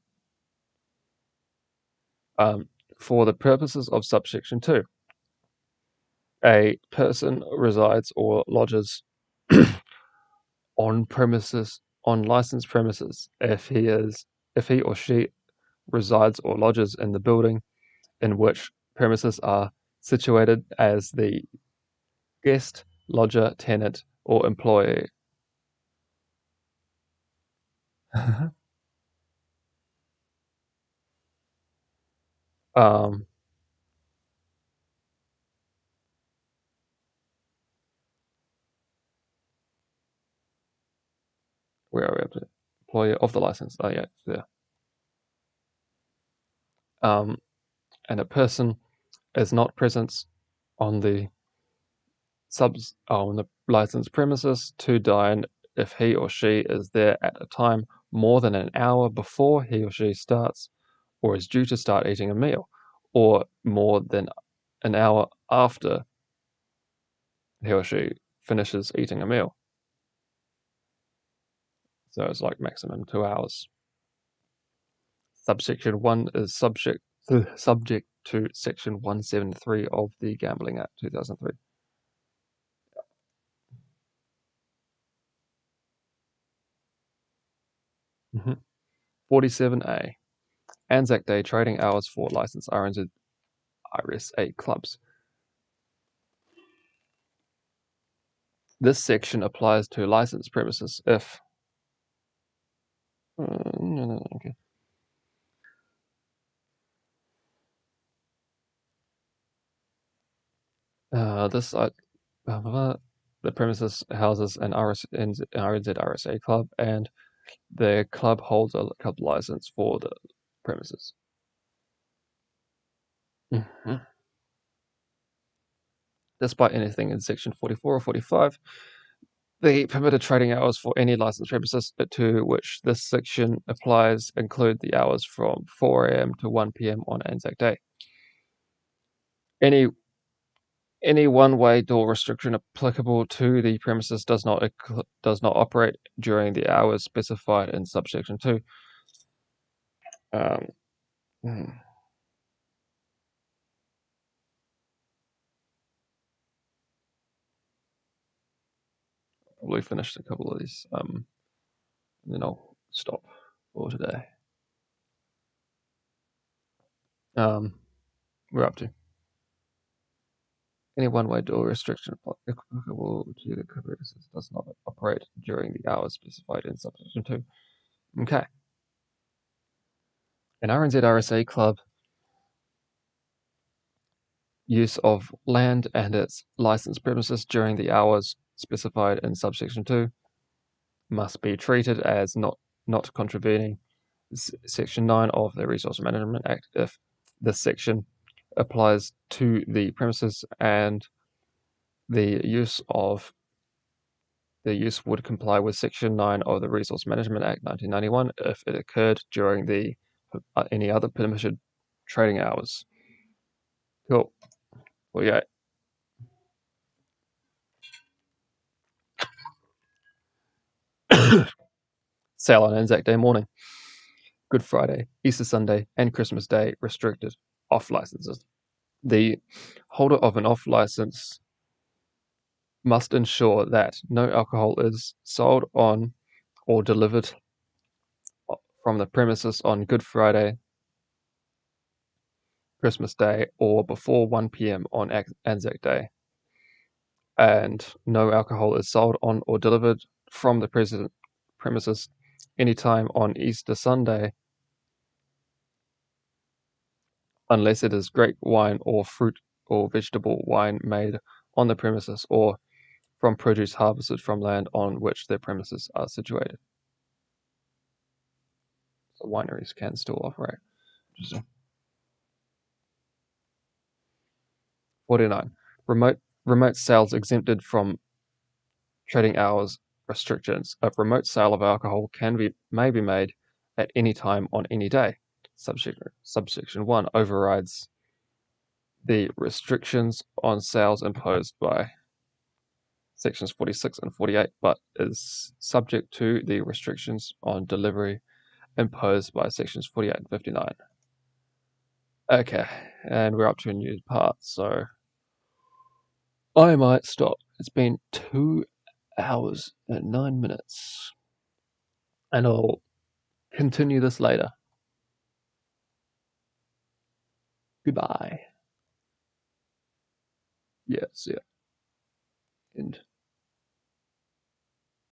For the purposes of subsection 2, a person resides or lodges on premises, on licensed premises, if he or she resides or lodges in the building in which premises are situated as the guest, lodger, tenant, or employee. um, where are we up to? Employee of the license. Oh yeah, there. Um, and a person is not present on the on the licensed premises to dine if he or she is there at a time more than an hour before he or she starts or is due to start eating a meal, or more than an hour after he or she finishes eating a meal. So it's like maximum 2 hours. Subsection 1 is subject to Section 173 of the Gambling Act 2003. 47A. Anzac Day trading hours for licensed RSA clubs. This section applies to licensed premises if okay. This the premises houses an RNZ RSA club, and the club holds a club license for the premises. Despite anything in Section 44 or 45, the permitted trading hours for any licensed premises to which this section applies include the hours from 4 a.m. to 1 p.m. on Anzac Day. Any one-way door restriction applicable to the premises does not operate during the hours specified in subsection 2. Um, Probably finished a couple of these, and then I'll stop for today. We're up to Any one-way door restriction applicable to the premises does not operate during the hours specified in subsection 2. Okay. An RNZ RSA club use of land and its licensed premises during the hours specified in subsection 2 must be treated as not contravening Section 9 of the Resource Management Act if this section applies to the premises and the use would comply with Section 9 of the Resource Management Act 1991 if it occurred during the any other permitted trading hours. Cool. Well, yeah. Sale on Anzac Day morning, Good Friday, Easter Sunday, and Christmas Day restricted. Off licenses. The holder of an off license must ensure that no alcohol is sold on or delivered from the premises on Good Friday, Christmas Day, or before 1 p.m. on Anzac Day. And no alcohol is sold on or delivered from the premises anytime on Easter Sunday unless it is grape wine or fruit or vegetable wine made on the premises or from produce harvested from land on which their premises are situated. So wineries can still operate. Interesting. 49. Remote sales exempted from trading hours restrictions. A remote sale of alcohol may be made at any time on any day. Subsection 1 overrides the restrictions on sales imposed by sections 46 and 48, but is subject to the restrictions on delivery imposed by sections 48 and 59. Okay, and we're up to a new part, so I might stop. It's been 2 hours and 9 minutes, and I'll continue this later. Goodbye. Yeah, see ya. End.